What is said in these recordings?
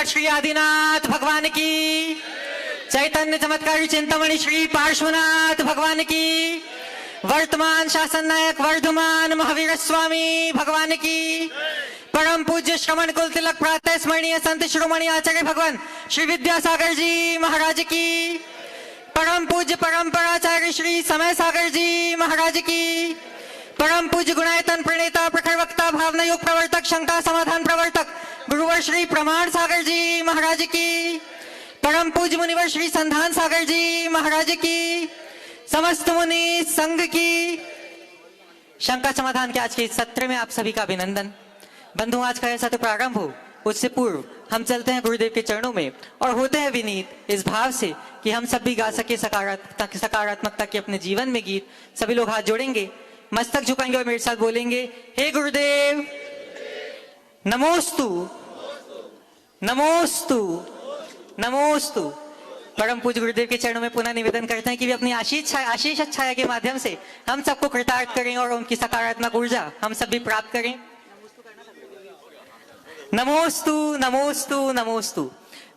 श्री आदिनाथ भगवान की, चैतन्य चमत्कारी चिंतामणि श्री पार्श्वनाथ भगवान की, वर्तमान शासन नायक वर्धमान महावीर स्वामी भगवान की, परम पूज्य श्रवण कुल तिलक प्रातः स्मरणीय संत शिरोमणि आचार्य भगवान श्री विद्यासागर जी महाराज की, परम पूज्य परंपराचार्य श्री समय सागर जी महाराज की, परम पूज्य गुणायतन प्रणेता प्रखर वक्ता भावना योग प्रवर्तक शंका समाधान प्रवर्तक गुरुवर श्री प्रमाण सागर जी महाराज की, परम पूज्य मुनिवर श्री संधान सागर जी महाराज की, समस्त मुनि संघ की। शंका समाधान के आज के इस सत्र में आप सभी का अभिनंदन। बंधु, आज का यह सत्र प्रारंभ हो उससे पूर्व हम चलते हैं गुरुदेव के चरणों में और होते हैं विनीत इस भाव से कि हम सब भी गा सके सकारात्मकता के अपने जीवन में गीत। सभी लोग हाथ जोड़ेंगे, मस्तक झुकाएंगे और मेरे साथ बोलेंगे, हे गुरुदेव नमोस्तु नमोस्तु नमोस्तु। परम पूज्य गुरुदेव के चरणों में पुनः निवेदन करते हैं कि वे अपनी आशीष छाया के माध्यम से हम सबको कृतार्थ करें और उनकी सकारात्मक ऊर्जा हम सब भी प्राप्त करें। नमोस्तु नमोस्तु नमोस्तु।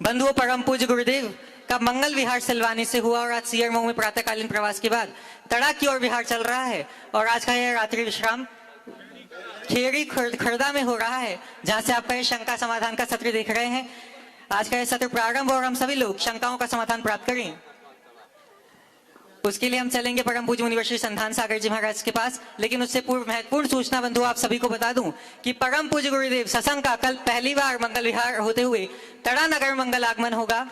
बंधुओं, परम पूज्य गुरुदेव का मंगल विहार सिलवानी से हुआ और आज सियरमऊ में प्रातःकालीन प्रवास के बाद तड़ा की ओर विहार चल रहा है और आज का यह रात्रि विश्राम खेरी खर्दा में हो रहा है, जहां से आपका यह शंका समाधान का सत्र देख रहे हैं। आज का यह सत्र प्रारंभ और हम सभी लोग शंकाओं का समाधान प्राप्त करें, उसके लिए हम चलेंगे परम पूज्य मुनिवर श्री संधान सागर जी महाराज के पास। लेकिन उससे पूर्व महत्वपूर्ण सूचना बंधु आप सभी को बता दूं कि परम पूज्य गुरुदेव सत्संग का कल पहली बार मंगल विहार होते हुए तड़ा नगर मंगल आगमन होगा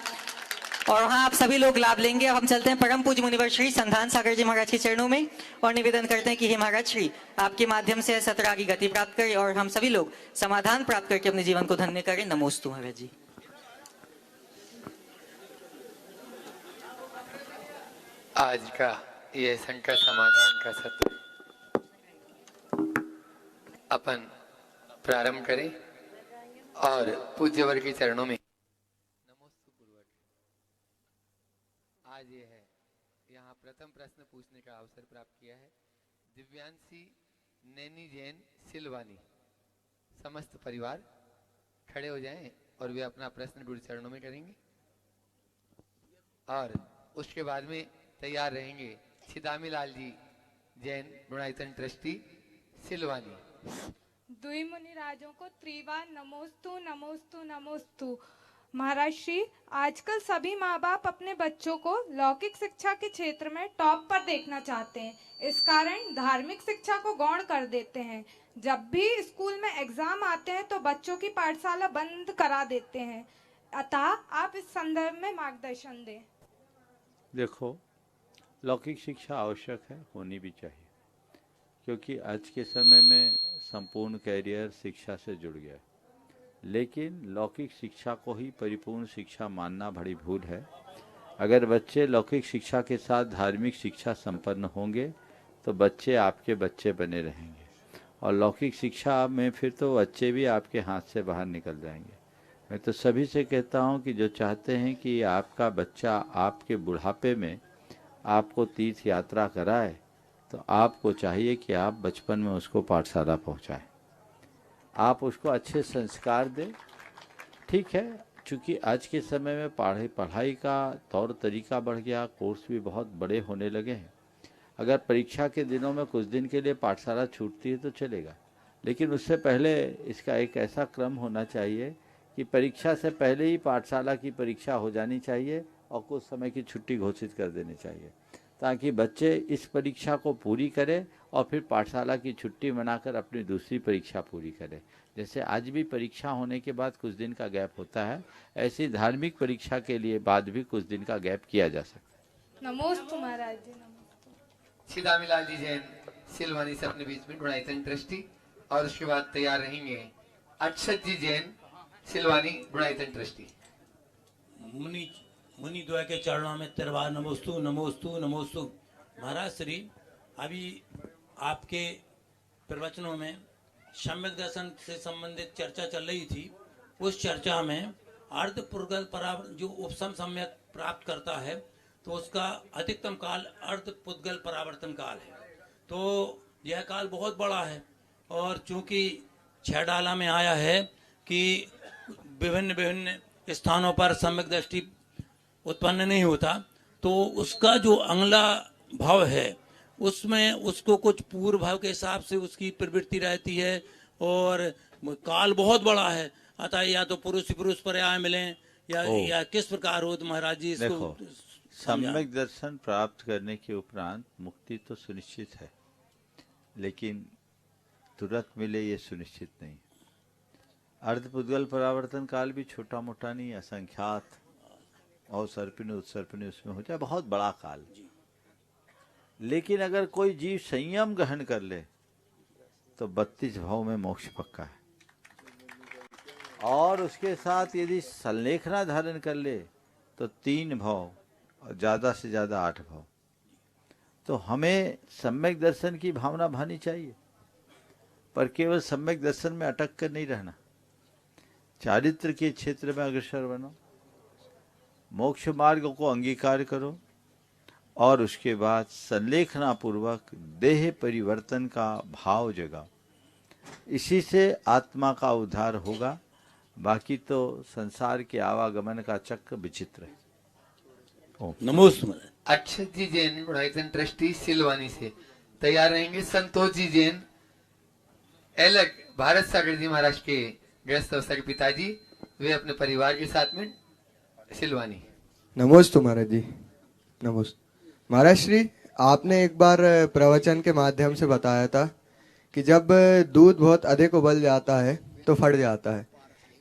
और वहां आप सभी लोग लाभ लेंगे। अब हम चलते हैं परम पूज्य मुनिवर श्री संधान सागर जी महाराज के चरणों में और निवेदन करते हैं कि हे महाराज श्री, आपके माध्यम से सत्र आगे गति प्राप्त करें और हम सभी लोग समाधान प्राप्त करके अपने जीवन को धन्य करें। नमोस्तु महाराज जी। आज का यह शंका समाधान का सत्र अपन प्रारंभ करें और पूज्य वर्ग के चरणों में नमोस्तु पूर्वक। आज ये है यहाँ प्रथम प्रश्न पूछने का अवसर प्राप्त किया है दिव्यांशी नैनी जैन सिलवानी। समस्त परिवार खड़े हो जाएं और वे अपना प्रश्न गुरु चरणों में करेंगे और उसके बाद में तैयार रहेंगे छिदामी लाल जी जैन गुणायतन ट्रस्टी सिलवानी। दुई मुनि राजों को त्रिवार नमोस्तु नमोस्तु नमोस्तु। महाराज श्री, आजकल सभी माँ बाप अपने बच्चों को लौकिक शिक्षा के क्षेत्र में टॉप पर देखना चाहते हैं, इस कारण धार्मिक शिक्षा को गौण कर देते हैं। जब भी स्कूल में एग्जाम आते हैं तो बच्चों की पाठशाला बंद करा देते हैं, अतः आप इस संदर्भ में मार्गदर्शन दें। देखो, लौकिक शिक्षा आवश्यक है, होनी भी चाहिए, क्योंकि आज के समय में संपूर्ण कैरियर शिक्षा से जुड़ गया है। लेकिन लौकिक शिक्षा को ही परिपूर्ण शिक्षा मानना बड़ी भूल है। अगर बच्चे लौकिक शिक्षा के साथ धार्मिक शिक्षा संपन्न होंगे तो बच्चे आपके बच्चे बने रहेंगे और लौकिक शिक्षा में फिर तो बच्चे भी आपके हाथ से बाहर निकल जाएंगे। मैं तो सभी से कहता हूं कि जो चाहते हैं कि आपका बच्चा आपके बुढ़ापे में आपको तीर्थ यात्रा कराए, तो आपको चाहिए कि आप बचपन में उसको पाठशाला पहुंचाएं, आप उसको अच्छे संस्कार दें। ठीक है, चूँकि आज के समय में पढ़ाई का तौर तरीका बढ़ गया, कोर्स भी बहुत बड़े होने लगे हैं। अगर परीक्षा के दिनों में कुछ दिन के लिए पाठशाला छूटती है तो चलेगा, लेकिन उससे पहले इसका एक ऐसा क्रम होना चाहिए कि परीक्षा से पहले ही पाठशाला की परीक्षा हो जानी चाहिए और कुछ समय की छुट्टी घोषित कर देनी चाहिए, ताकि बच्चे इस परीक्षा को पूरी करें और फिर पाठशाला की छुट्टी मनाकर अपनी दूसरी परीक्षा पूरी करें। जैसे आज भी परीक्षा होने के बाद कुछ दिन का गैप होता है, ऐसी धार्मिक परीक्षा के लिए बाद भी कुछ दिन का गैप किया जा सकता है। नमोस्तु महाराज जी। नमोस्तु। छिदामी लाल जी जैन सिलवानी से अपने बीच में गुणायतन ट्रस्टी और उसके बाद तैयार रहेंगे अक्षत जी जैन सिलवानी गुणायतन ट्रस्टी। मुनि द्वय के चरणों में तिरवार नमोस्तु नमोस्तु नमोस्तु। महाराज श्री, अभी आपके प्रवचनों में सम्यक दर्शन से संबंधित चर्चा चल रही थी। उस चर्चा में अर्ध पुद्गल परावर्तन जो उपशम सम्यक प्राप्त करता है तो उसका अधिकतम काल अर्ध पुद्गल परावर्तन काल है। तो यह काल बहुत बड़ा है और चूंकि 6 डाला में आया है कि विभिन्न विभिन्न स्थानों पर सम्यक दृष्टि उत्पन्न नहीं होता, तो उसका जो अगला भाव है उसमें उसको कुछ पूर्व भाव के हिसाब से उसकी प्रवृत्ति रहती है, और काल बहुत बड़ा है, अतः या तो पुरुष ही पुरुष पर्याय मिले या किस प्रकार हो। तो महाराज जी इसको देखो, सम्यक दर्शन प्राप्त करने के उपरांत मुक्ति तो सुनिश्चित है, लेकिन तुरंत मिले ये सुनिश्चित नहीं। अर्धपुद्गल परावर्तन काल भी छोटा मोटा नहीं, असंख्यात अवसर्पिणी उत्सर्पिणी उसमें हो जाए, बहुत बड़ा काल। लेकिन अगर कोई जीव संयम ग्रहण कर ले तो 32 भाव में मोक्ष पक्का है, और उसके साथ यदि संलेखना धारण कर ले तो 3 भाव और ज्यादा से ज्यादा 8 भाव। तो हमें सम्यक दर्शन की भावना भानी चाहिए, पर केवल सम्यक दर्शन में अटक कर नहीं रहना, चारित्र के क्षेत्र में अग्रसर बनो, मोक्ष मार्ग को अंगीकार करो, और उसके बाद संलेखना पूर्वक देह परिवर्तन का भाव जगाओ। इसी से आत्मा का उद्धार होगा, बाकी तो संसार के आवागमन का चक्र विचित्र है। नमोस्तु। अक्षत जी जैन गुणायतन ट्रस्टी सिलवानी से तैयार रहेंगे। संतोष जी जैन अलग भारत सागर जी महाराष्ट्र के गृहस्थ अवस्था के पिताजी, वे अपने परिवार के साथ में सिलवानी। नमोस्तु महाराज जी, नमोस्तु। महाराज श्री, आपने एक बार प्रवचन के माध्यम से बताया था कि जब दूध बहुत अधिक उबल जाता है तो फट जाता है,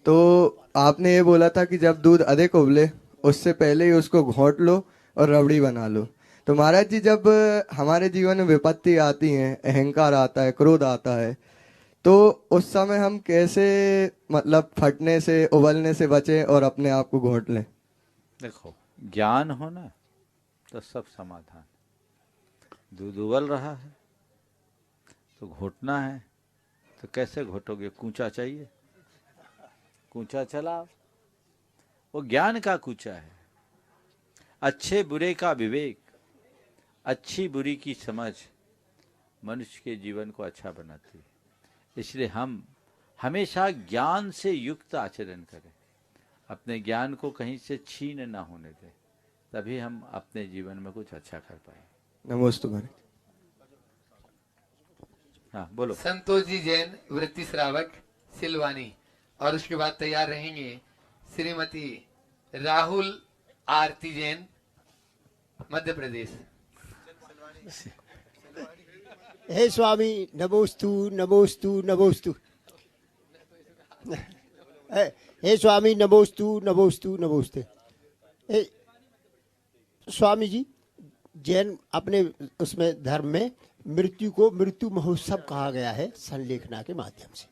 तो आपने ये बोला था कि जब दूध अधिक उबले उससे पहले ही उसको घोंट लो और रबड़ी बना लो। तो महाराज जी, जब हमारे जीवन में विपत्ति आती है, अहंकार आता है, क्रोध आता है, तो उस समय हम कैसे मतलब फटने से, उबलने से बचें और अपने आप को घोंट लें? देखो, ज्ञान हो ना तो सब समाधान। दूध उबल रहा है तो घोटना है, तो कैसे घोटोगे? कूचा चाहिए, कूचा चलाओ, वो ज्ञान का कूचा है। अच्छे बुरे का विवेक, अच्छी बुरी की समझ मनुष्य के जीवन को अच्छा बनाती है। इसलिए हम हमेशा ज्ञान से युक्त आचरण करें, अपने ज्ञान को कहीं से छीन ना होने दें, तभी हम अपने जीवन में कुछ अच्छा कर पाएंगे। नमोस्तु महाराज। हाँ बोलो। संतोष जी जैन वृत्ति श्रावक सिलवानी, और उसके बाद तैयार रहेंगे श्रीमती राहुल आरती जैन मध्य प्रदेश। हे स्वामी, नमोस्तु नमोस्तु नमोस्तु। हे स्वामी, नमोस्तु नमोस्तु नमोस्ते। हे स्वामी जी, जैन अपने उसमें धर्म में मृत्यु को मृत्यु महोत्सव कहा गया है संलेखना के माध्यम से,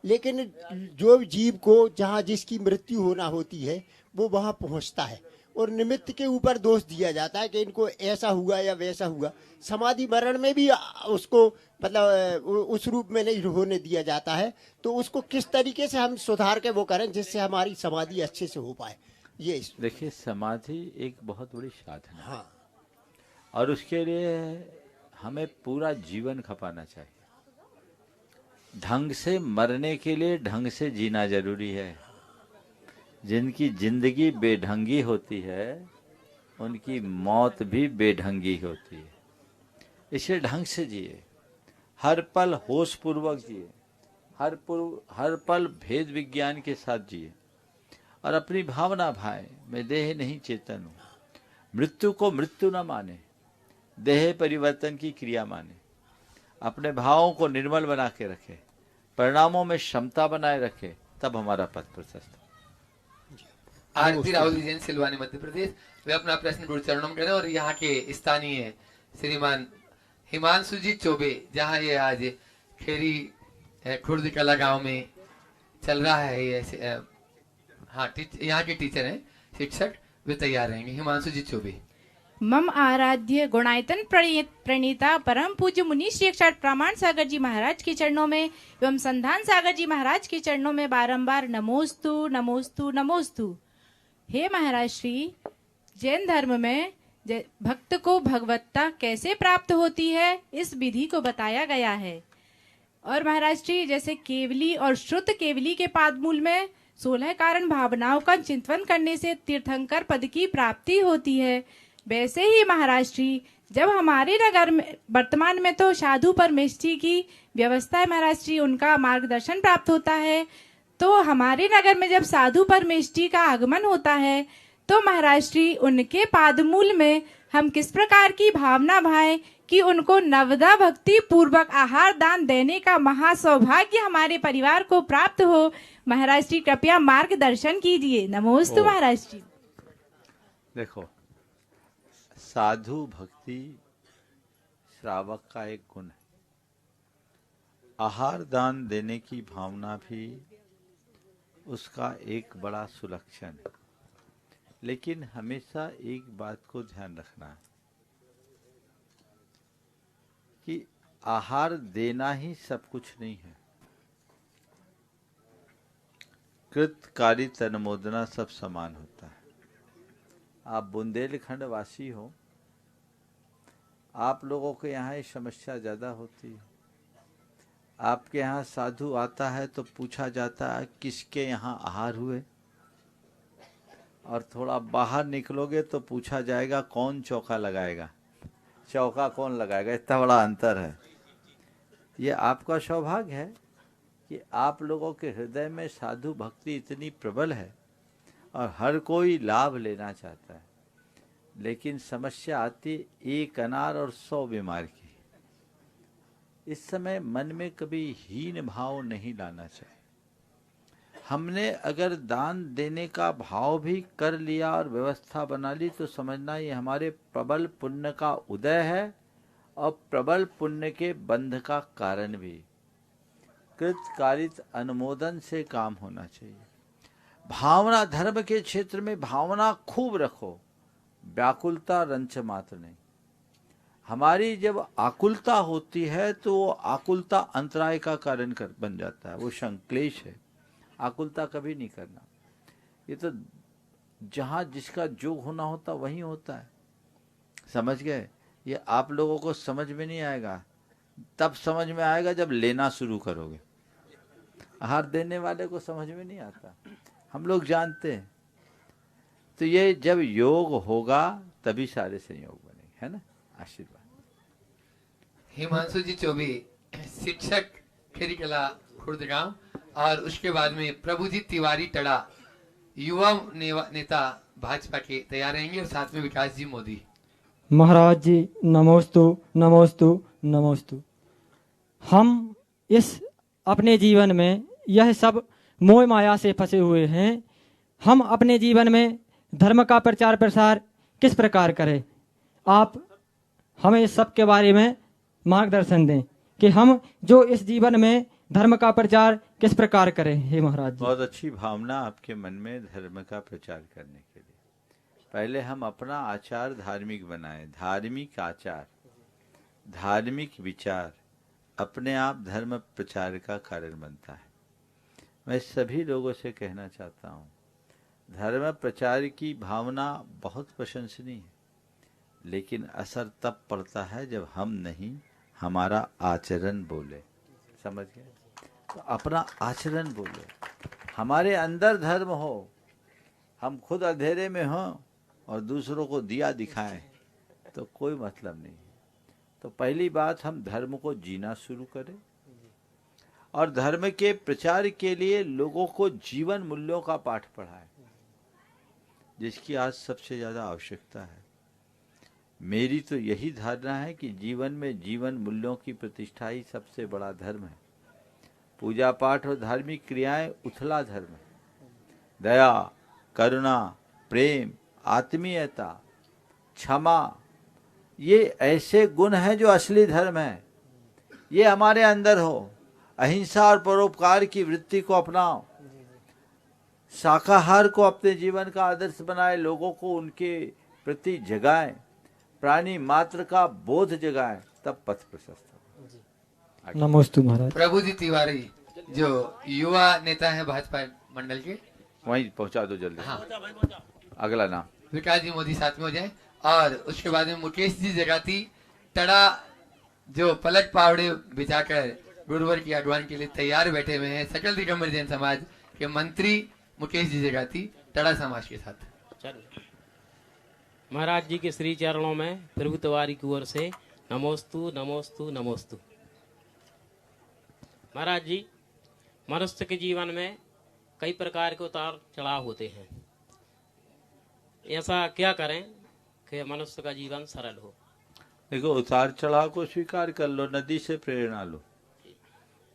लेकिन जो जीव को जहाँ जिसकी मृत्यु होना होती है वो वहाँ पहुँचता है, और निमित्त के ऊपर दोष दिया जाता है कि इनको ऐसा हुआ या वैसा हुआ। समाधि मरण में भी उसको मतलब उस रूप में नहीं होने दिया जाता है, तो उसको किस तरीके से हम सुधार के वो करें जिससे हमारी समाधि अच्छे से हो पाए। ये देखिए, समाधि एक बहुत बड़ी साधना है। हाँ, और उसके लिए हमें पूरा जीवन खपाना चाहिए। ढंग से मरने के लिए ढंग से जीना जरूरी है। जिनकी जिंदगी बेढंगी होती है उनकी मौत भी बेढंगी होती है। इसलिए ढंग से जिए, हर पल होश पूर्वक जिए, हर पल भेद विज्ञान के साथ जिए, और अपनी भावना भाए, मैं देह नहीं चेतन हूँ। मृत्यु को मृत्यु न माने, देह परिवर्तन की क्रिया माने, अपने भावों को निर्मल बना के रखे, परिणामों में क्षमता बनाए रखे, तब हमारा पथ प्रशस्त। आरती राहुल जैन सिलवानी मध्य प्रदेश, वे अपना प्रश्न गुरु चरणों में करें। और यहाँ के स्थानीय श्रीमान हिमांशु जी चौबे, जहाँ ये आज खेरी खुर्द कला गांव में चल रहा है, ये हाँ यहाँ के टीचर हैं, शिक्षक, वे तैयार रहेंगे। हिमांशु जी चौबे। मम आराध्य गुणायतन प्रणीता परम पूज्य मुनि श्री अक्षर प्रमाण सागर जी महाराज के चरणों में एवं संधान सागर जी महाराज के चरणों में बारंबार नमोस्तु नमोस्तु नमोस्तु। हे महाराज श्री, जैन धर्म में भक्त को भगवत्ता कैसे प्राप्त होती है, इस विधि को बताया गया है। और महाराज श्री, जैसे केवली और श्रुत केवली के पादमूल में 16 कारण भावनाओं का चिंतन करने से तीर्थंकर पद की प्राप्ति होती है। वैसे ही महाराज श्री, जब हमारे नगर में वर्तमान में तो साधु परमेष्ठी की व्यवस्था है महाराज श्री, उनका मार्गदर्शन प्राप्त होता है। तो हमारे नगर में जब साधु परमेष्ठी का आगमन होता है तो महाराज श्री उनके पादमूल में हम किस प्रकार की भावना भाएं कि उनको नवदा भक्ति पूर्वक आहार दान देने का महासौभाग्य हमारे परिवार को प्राप्त हो। महाराज श्री कृपया मार्गदर्शन कीजिए। नमोस्तु महाराज जी। देखो, साधु भक्ति श्रावक का एक गुण है। आहार दान देने की भावना भी उसका एक बड़ा सुलक्षण है। लेकिन हमेशा एक बात को ध्यान रखना है कि आहार देना ही सब कुछ नहीं है। कृत कारित अनुमोदना सब समान होता है। आप बुंदेलखंड वासी हो, आप लोगों के यहाँ ये समस्या ज़्यादा होती है। आपके यहाँ साधु आता है तो पूछा जाता है किसके यहाँ आहार हुए, और थोड़ा बाहर निकलोगे तो पूछा जाएगा कौन चौका लगाएगा, चौका कौन लगाएगा। इतना बड़ा अंतर है। ये आपका सौभाग्य है कि आप लोगों के हृदय में साधु भक्ति इतनी प्रबल है और हर कोई लाभ लेना चाहता है। लेकिन समस्या आती एक अनार और 100 बीमार की। इस समय मन में कभी हीन भाव नहीं लाना चाहिए। हमने अगर दान देने का भाव भी कर लिया और व्यवस्था बना ली तो समझना ये हमारे प्रबल पुण्य का उदय है और प्रबल पुण्य के बंध का कारण भी। कृत कारित अनुमोदन से काम होना चाहिए। भावना, धर्म के क्षेत्र में भावना खूब रखो, व्याकुलता रंच मात्र नहीं। हमारी जब आकुलता होती है तो वो आकुलता अंतराय का कारण बन जाता है, वो संक्लेश है। आकुलता कभी नहीं करना। ये तो जहाँ जिसका जो होना होता वही होता है, समझ गए। ये आप लोगों को समझ में नहीं आएगा, तब समझ में आएगा जब लेना शुरू करोगे। आहार देने वाले को समझ में नहीं आता, हम लोग जानते हैं। तो ये जब योग होगा तभी सारे संयोग बनेंगे, है ना। आशीर्वाद। हिमांशु जी चौबे, शिक्षक खेरीकला खुर्दगांव, और उसके बाद में प्रभुजीत तिवारी टड़ा, युवा नेता भाजपा के तैयार रहेंगे, और साथ में विकास जी मोदी। महाराज जी नमोस्तु नमोस्तु नमोस्तु। हम इस अपने जीवन में यह सब मोह माया से फंसे हुए हैं। हम अपने जीवन में धर्म का प्रचार प्रसार किस प्रकार करें? आप हमें इस सब के बारे में मार्गदर्शन दें कि हम जो इस जीवन में धर्म का प्रचार किस प्रकार करें। हे महाराज जी, बहुत अच्छी भावना आपके मन में धर्म का प्रचार करने के लिए। पहले हम अपना आचार धार्मिक बनाएं। धार्मिक आचार, धार्मिक विचार अपने आप धर्म प्रचार का कारण बनता है। मैं सभी लोगों से कहना चाहता हूँ, धर्म प्रचार की भावना बहुत प्रशंसनीय है, लेकिन असर तब पड़ता है जब हम नहीं, हमारा आचरण बोले। समझ गए? तो अपना आचरण बोले, हमारे अंदर धर्म हो, हम खुद अंधेरे में हों और दूसरों को दिया दिखाएं तो कोई मतलब नहीं। तो पहली बात, हम धर्म को जीना शुरू करें और धर्म के प्रचार के लिए लोगों को जीवन मूल्यों का पाठ पढ़ाएं, जिसकी आज सबसे ज़्यादा आवश्यकता है। मेरी तो यही धारणा है कि जीवन में जीवन मूल्यों की प्रतिष्ठा ही सबसे बड़ा धर्म है। पूजा पाठ और धार्मिक क्रियाएं उथला धर्म है। दया, करुणा, प्रेम, आत्मीयता, क्षमा, ये ऐसे गुण हैं जो असली धर्म है। ये हमारे अंदर हो। अहिंसा और परोपकार की वृत्ति को अपनाओ। शाकाहार को अपने जीवन का आदर्श बनाए, लोगों को उनके प्रति जगाएं, प्राणी मात्र का बोध जगाएं, तब पथ प्रशस्त हो। नमोस्तु महाराज। प्रभुजीत तिवारी जो युवा नेता है भाजपा मंडल के, वहीं पहुंचा दो जल्दी। हाँ, अगला नाम विकास जी मोदी साथ में हो जाए, और उसके बाद में मुकेश जी जगाती टड़ा जो पलक पावड़े बिछाकर गुरुवर की अगवान के लिए तैयार बैठे हुए हैं। सकल दिगंबर जैन समाज के मंत्री मुकेश जी जगाती टड़ा समाज के साथ। महाराज जी के श्री चरणों में प्रभु तिवारी की ओर से नमोस्तु नमोस्तु नमोस्तु। महाराज जी, मनुष्य के जीवन में कई प्रकार के उतार चढ़ाव होते हैं। ऐसा क्या करें कि मनुष्य का जीवन सरल हो? देखो, उतार चढ़ाव को स्वीकार कर लो, नदी से प्रेरणा लो।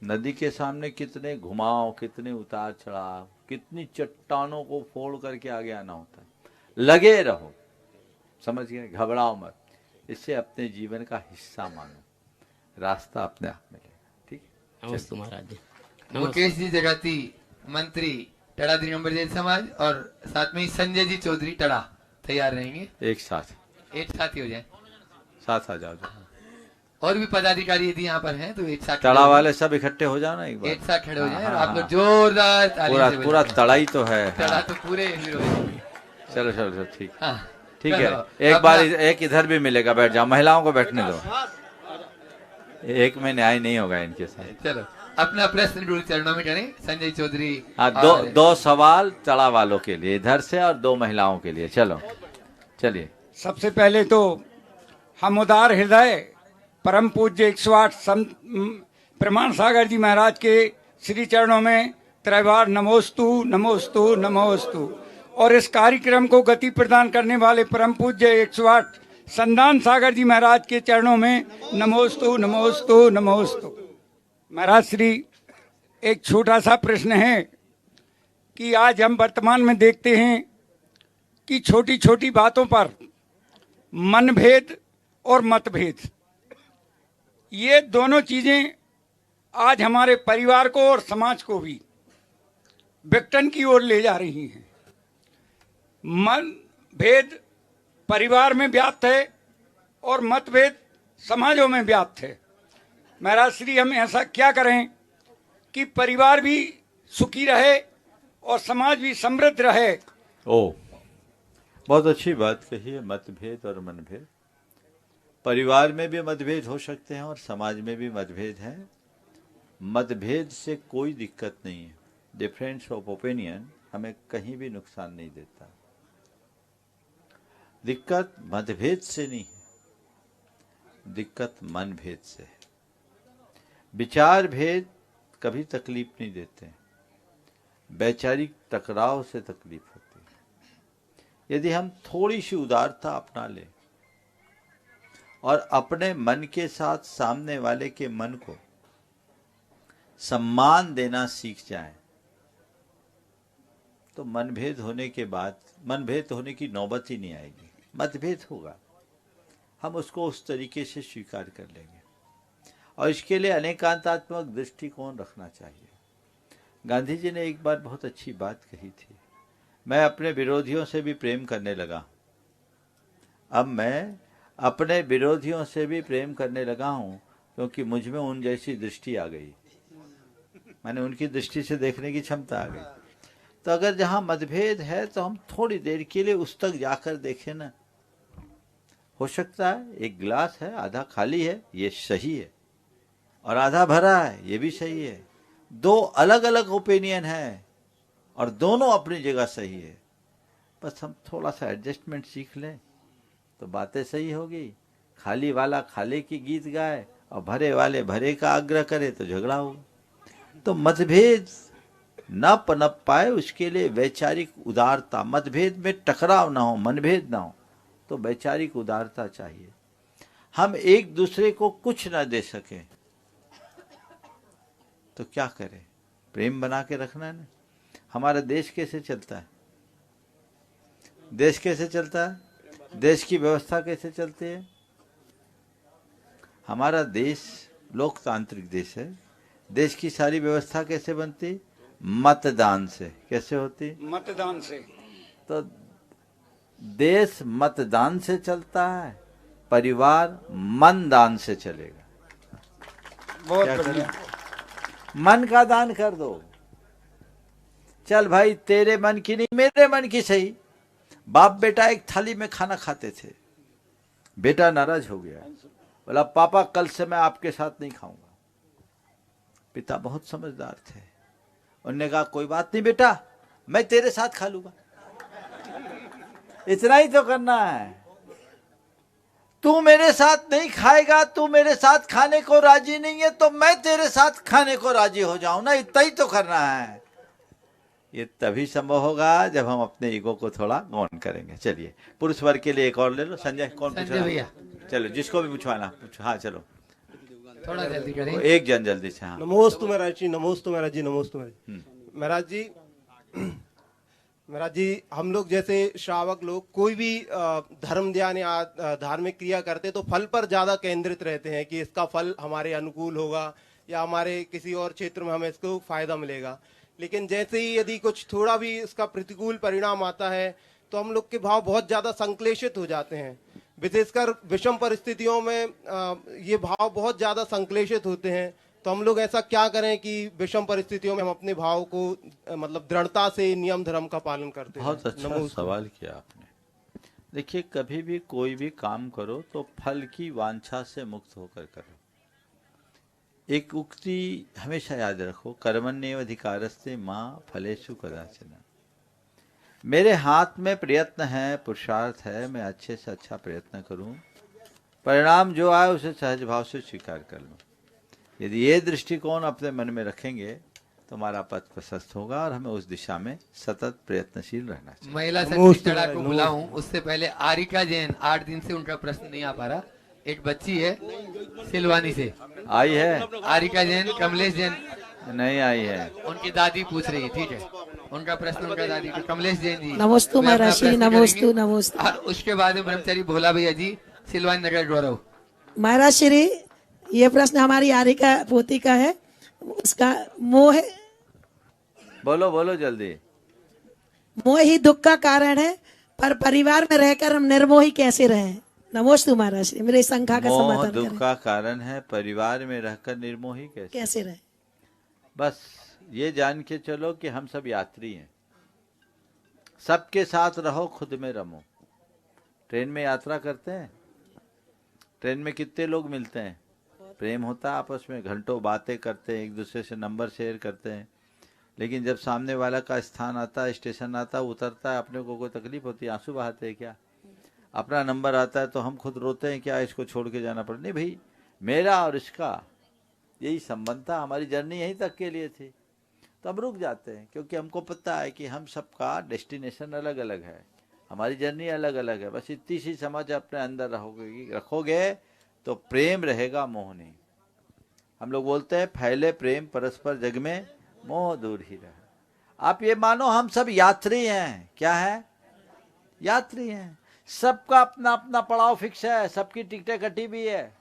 नदी के सामने कितने घुमाव, कितने उतार चढ़ाव, कितनी चट्टानों को फोड़ करके आगे आना होता है। लगे रहो, समझ गए, घबराओ मत। इससे अपने जीवन का हिस्सा मानो, रास्ता अपने आप मिलेगा। ठीक है, नमस्ते महाराज जी। मुकेश जी जगाती मंत्री टड़ा दिगंबर जैन समाज और साथ में ही संजय जी चौधरी टड़ा तैयार रहेंगे। एक साथ ही हो जाए, साथ आ जाओ। और भी पदाधिकारी यदि यहाँ पर हैं तो एक साथ तड़ा वाले सब इकट्ठे हो जाओ ना, एक बार एक साथ खड़े हो जाए। हाँ, और आप लोग हाँ। जोरदार तालियों से पूरा बजाएं। तड़ाई तो है। टड़ा हाँ। तो पूरे हीरो हैं। चलो चलो चलो, ठीक हाँ, ठीक है। चलो, एक अपना- बार एक इधर भी मिलेगा, बैठ जाओ, महिलाओं को बैठने दो। एक में न्याय नहीं होगा इनके साथ। चलो अपना प्रश्न गुरु चरणों में करें। संजय चौधरी हाँ, दो सवाल तड़ा वालों के लिए इधर से और 2 महिलाओं के लिए। चलो चलिए। सबसे पहले तो हम उदार हृदय परम पूज्य 108 संत प्रमाण सागर जी महाराज के श्री चरणों में त्रैवार नमोस्तु नमोस्तु नमोस्तु। और इस कार्यक्रम को गति प्रदान करने वाले परम पूज्य 108 संदान सागर जी महाराज के चरणों में नमोस्तु नमोस्तु नमोस्तु। महाराज श्री, एक छोटा सा प्रश्न है कि आज हम वर्तमान में देखते हैं कि छोटी छोटी बातों पर मनभेद और मतभेद, ये दोनों चीजें आज हमारे परिवार को और समाज को भी विघटन की ओर ले जा रही हैं। मनभेद परिवार में व्याप्त है और मतभेद समाजों में व्याप्त है। महाराज श्री, हम ऐसा क्या करें कि परिवार भी सुखी रहे और समाज भी समृद्ध रहे? ओ, बहुत अच्छी बात कही है। मतभेद और मनभेद, परिवार में भी मतभेद हो सकते हैं और समाज में भी मतभेद है। मतभेद से कोई दिक्कत नहीं है। डिफरेंस ऑफ ओपिनियन हमें कहीं भी नुकसान नहीं देता। दिक्कत मतभेद से नहीं है, दिक्कत मनभेद से है। विचार भेद कभी तकलीफ नहीं देते, वैचारिक टकराव से तकलीफ होती है। यदि हम थोड़ी सी उदारता अपना लें और अपने मन के साथ सामने वाले के मन को सम्मान देना सीख जाएं, तो मनभेद होने के बाद मनभेद होने की नौबत ही नहीं आएगी। मतभेद होगा, हम उसको उस तरीके से स्वीकार कर लेंगे और इसके लिए अनेकांतात्मक दृष्टिकोण रखना चाहिए। गांधी जी ने एक बार बहुत अच्छी बात कही थी, मैं अपने विरोधियों से भी प्रेम करने लगा। अब मैं अपने विरोधियों से भी प्रेम करने लगा हूं, क्योंकि मुझ में उन जैसी दृष्टि आ गई, मैंने उनकी दृष्टि से देखने की क्षमता आ गई। तो अगर जहां मतभेद है तो हम थोड़ी देर के लिए उस तक जाकर देखें ना। हो सकता है एक गिलास है, आधा खाली है, ये सही है, और आधा भरा है, ये भी सही है। 2 अलग अलग ओपिनियन है और दोनों अपनी जगह सही है। बस हम थोड़ा सा एडजस्टमेंट सीख लें तो बातें सही होगी। खाली वाला खाली की गीत गाए और भरे वाले भरे का आग्रह करे तो झगड़ा होगा। तो मतभेद न पनप पाए, उसके लिए वैचारिक उदारता, मतभेद में टकराव ना हो, मनभेद ना हो, तो वैचारिक उदारता चाहिए। हम एक दूसरे को कुछ ना दे सकें तो क्या करें? प्रेम बना के रखना है ना। हमारा देश कैसे चलता है? देश कैसे चलता है? देश की व्यवस्था कैसे चलती है? हमारा देश लोकतांत्रिक देश है। देश की सारी व्यवस्था कैसे बनती? मतदान से। कैसे होती? मतदान से। तो देश मतदान से चलता है, परिवार मनदान से चलेगा। बहुत बढ़िया। मन का दान कर दो। चल भाई, तेरे मन की नहीं, मेरे मन की सही। बाप बेटा एक थाली में खाना खाते थे, बेटा नाराज हो गया, बोला पापा कल से मैं आपके साथ नहीं खाऊंगा। पिता बहुत समझदार थे, उन्होंने कहा कोई बात नहीं बेटा, मैं तेरे साथ खा लूंगा। इतना ही तो करना है। तू मेरे साथ नहीं खाएगा, तू मेरे साथ खाने को राजी नहीं है, तो मैं तेरे साथ खाने को राजी हो जाऊं ना, इतना ही तो करना है। ये तभी संभव होगा जब हम अपने ईगो को थोड़ा गौन करेंगे। चलिए पुरुष वर्ग के लिए एक और ले लो। संजय, कौन पूछ रहा है? भैया, चलो जिसको भी पूछवाना पूछो। हाँ चलो, थोड़ा जल्दी करें। एक जन जल्दी से। हाँ, नमोस्तु महाराज जी, नमोस्तु महाराज जी, नमोस्तु महाराज जी। महाराज जी, हम लोग जैसे श्रावक लोग कोई भी धर्म ध्यान या धार्मिक क्रिया करते तो फल पर ज्यादा केंद्रित रहते हैं कि इसका फल हमारे अनुकूल होगा या हमारे किसी और क्षेत्र में हमें इसको फायदा मिलेगा। लेकिन जैसे ही यदि कुछ थोड़ा भी इसका प्रतिकूल परिणाम आता है तो हम लोग के भाव बहुत ज्यादा संक्लेशित हो जाते हैं। विशेषकर विषम परिस्थितियों में ये भाव बहुत ज्यादा संक्लेशित होते हैं। तो हम लोग ऐसा क्या करें कि विषम परिस्थितियों में हम अपने भाव को मतलब दृढ़ता से नियम धर्म का पालन करते हैं? बहुत अच्छा सवाल किया आपने। देखिए, कभी भी कोई भी काम करो तो फल की वांछा से मुक्त होकर करो। एक उक्ति हमेशा याद रखो, कर्मण्येव अधिकारस्ते मां फलेषु कदाचन। मेरे हाथ में प्रयत्न है, पुरुषार्थ है, मैं अच्छे से अच्छा प्रयत्न करूं, परिणाम जो आए उसे सहज भाव से स्वीकार कर लूं। यदि ये दृष्टिकोण अपने मन में रखेंगे तो हमारा पथ प्रशस्त होगा और हमें उस दिशा में सतत प्रयत्नशील रहना चाहिए। महिला शक्ति चढ़ा को बुलाऊं उससे पहले आरिका जैन, 8 दिन से उनका प्रश्न नहीं आ पा रहा। एक बच्ची है सिलवानी से, आई है आरिका जैन। कमलेश जैन नहीं आई है, उनकी दादी पूछ रही है। ठीक है, उनका प्रश्न उनका दादी को। कमलेश जैन जी, नमोस्तु महाराज जी, नमोस्तु नमोस्तु। और उसके बाद में ब्रह्मचारी भोला भैया जी, सिलवानी नगर गौरव। महाराज श्री, ये प्रश्न हमारी आरिका पोती का है, उसका मोह। बोलो बोलो जल्दी। मोह ही दुख का कारण है, पर परिवार में रहकर हम निर्मोही कैसे रहें? नमोस्तु महाराज श्री, मेरे शंका का मोह समाधान दुख करें। का कारण है, परिवार में रहकर निर्मोही कैसे रहे? बस ये जान के चलो कि हम सब यात्री हैं। सबके साथ रहो, खुद में रमो। ट्रेन में यात्रा करते हैं, ट्रेन में कितने लोग मिलते हैं, प्रेम होता है आपस में, घंटों बातें करते हैं, एक दूसरे से नंबर शेयर करते हैं। लेकिन जब सामने वाला का स्थान आता है, स्टेशन आता है, उतरता है, अपने को कोई तकलीफ होती है, आंसू बहाते हैं क्या? अपना नंबर आता है तो हम खुद रोते हैं क्या, इसको छोड़ के जाना पड़े? नहीं भाई, मेरा और इसका यही संबंध था, हमारी जर्नी यहीं तक के लिए थी। तो हम रुक जाते हैं क्योंकि हमको पता है कि हम सबका डेस्टिनेशन अलग अलग है, हमारी जर्नी अलग अलग है। बस इतनी सी समझ अपने अंदर रखोगे तो प्रेम रहेगा, मोह नहीं। हम लोग बोलते हैं फैले प्रेम परस्पर जग में, मोह दूर ही रहे। आप ये मानो हम सब यात्री हैं। क्या है? यात्री हैं। सबका अपना अपना पड़ाव फिक्स है, सबकी टिकटें कटी भी है।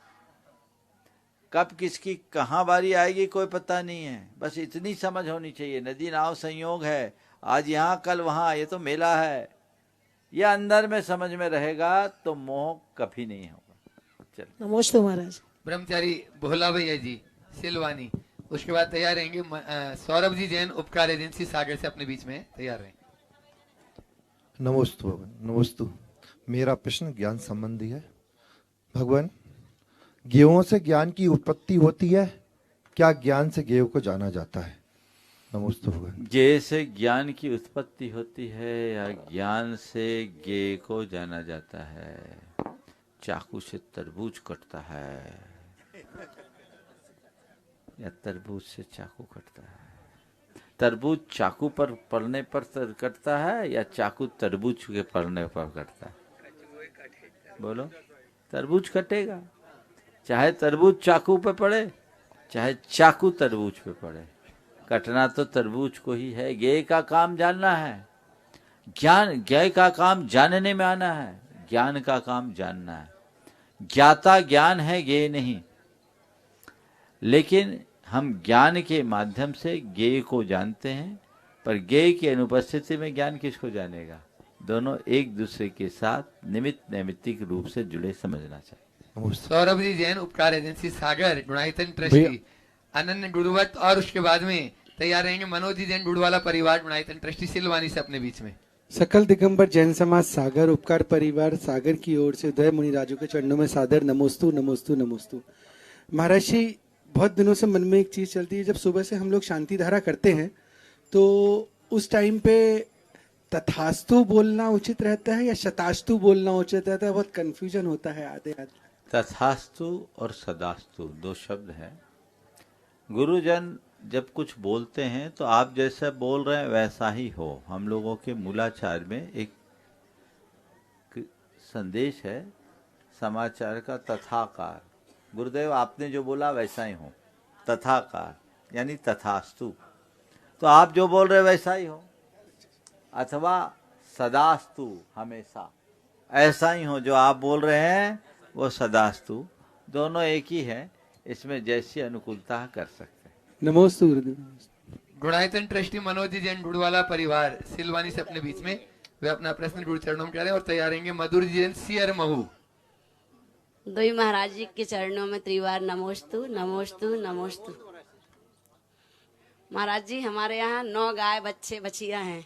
कब किसकी कहाँ बारी आएगी कोई पता नहीं है। बस इतनी समझ होनी चाहिए, नदी नाव संयोग है, आज यहाँ कल वहाँ, ये तो मेला है। ये अंदर में समझ में रहेगा तो मोह कभी नहीं होगा। चल नमोस्तु महाराज। ब्रह्मचारी भोला भैया जी, सिलवानी। उसके बाद तैयार रहेंगे सौरभ जी जैन, उपकार एजेंसी सागर से अपने बीच में तैयार रहें। नमोस्तु भगवान, नमोस्तु। मेरा प्रश्न ज्ञान संबंधी है। भगवान, ज्ञेयों से ज्ञान की उत्पत्ति होती है, क्या ज्ञान से ज्ञेय को जाना जाता है? नमोस्तु भगवान। ज्ञेय से ज्ञान की उत्पत्ति होती है या ज्ञान से ज्ञेय को जाना जाता है? चाकू से तरबूज कटता है या तरबूज से चाकू कटता है? तरबूज चाकू पर पड़ने पर कटता है या चाकू तरबूज के पड़ने पर कटता है? बोलो। तरबूज कटेगा, चाहे तरबूज चाकू पे पड़े, चाहे चाकू तरबूज पे पड़े, कटना तो तरबूज को ही है। ज्ञेय का काम जानना है। ज्ञान, ज्ञेय का काम जानने में आना है, ज्ञान का काम जानना है। ज्ञाता ज्ञान है, ज्ञेय नहीं। लेकिन हम ज्ञान के माध्यम से ज्ञेय को जानते हैं, पर ज्ञेय की अनुपस्थिति में ज्ञान किसको जानेगा? दोनों एक दूसरे के साथ निमित्त नैमित्तिक रूप से जुड़े, समझना चाहिए। सौरभ जी जैन, उपकार एजेंसी सागर, गुणायतन ट्रस्टी, अनन्य गुरुवत। और उसके बाद में तैयार रहेंगे मनोज जी जैन, गुड़वाला परिवार, गुणायतन ट्रस्टी, सिलवानी से अपने बीच में। सकल दिगंबर जैन समाज सागर, उपकार परिवार सागर की ओर से उदय मुनि राजू के चरणों में सादर नमोस्तु नमोस्तु नमोस्तु। महाराज जी, बहुत दिनों से मन में एक चीज चलती है, जब सुबह से हम लोग शांति धारा करते हैं तो उस टाइम पे तथास्तु बोलना उचित रहता है या शतास्तु बोलना उचित रहता है? बहुत कंफ्यूजन होता है आधे आधे। तथास्तु और सदास्तु दो शब्द हैं। गुरुजन जब कुछ बोलते हैं तो आप जैसा बोल रहे हैं वैसा ही हो। हम लोगों के मूलाचार में एक संदेश है समाचार का, तथाकार। गुरुदेव आपने जो बोला वैसा ही हो, तथाकार यानी तथास्तु। तो आप जो बोल रहे वैसा ही हो, अथवा सदास्तु हमेशा ऐसा ही हो, जो आप बोल रहे हैं वो सदास्तु। दोनों एक ही है, इसमें जैसी अनुकूलता कर सकते हैं। नमोस्तु गुरुदेव। गुणायतन ट्रस्टी मनोज जी जैन गुड़वाला परिवार सिलवानी से अपने बीच में वे अपना प्रश्न गुरु चरणों में कह रहे हैं और तैयार रहेंगे। मधुर जी जैन सियर महू। दोई महाराज जी के चरणों में त्रिवार नमोस्तु नमोस्तु नमोस्तु। महाराज जी हमारे यहाँ 9 गाय बच्चे बछिया हैं,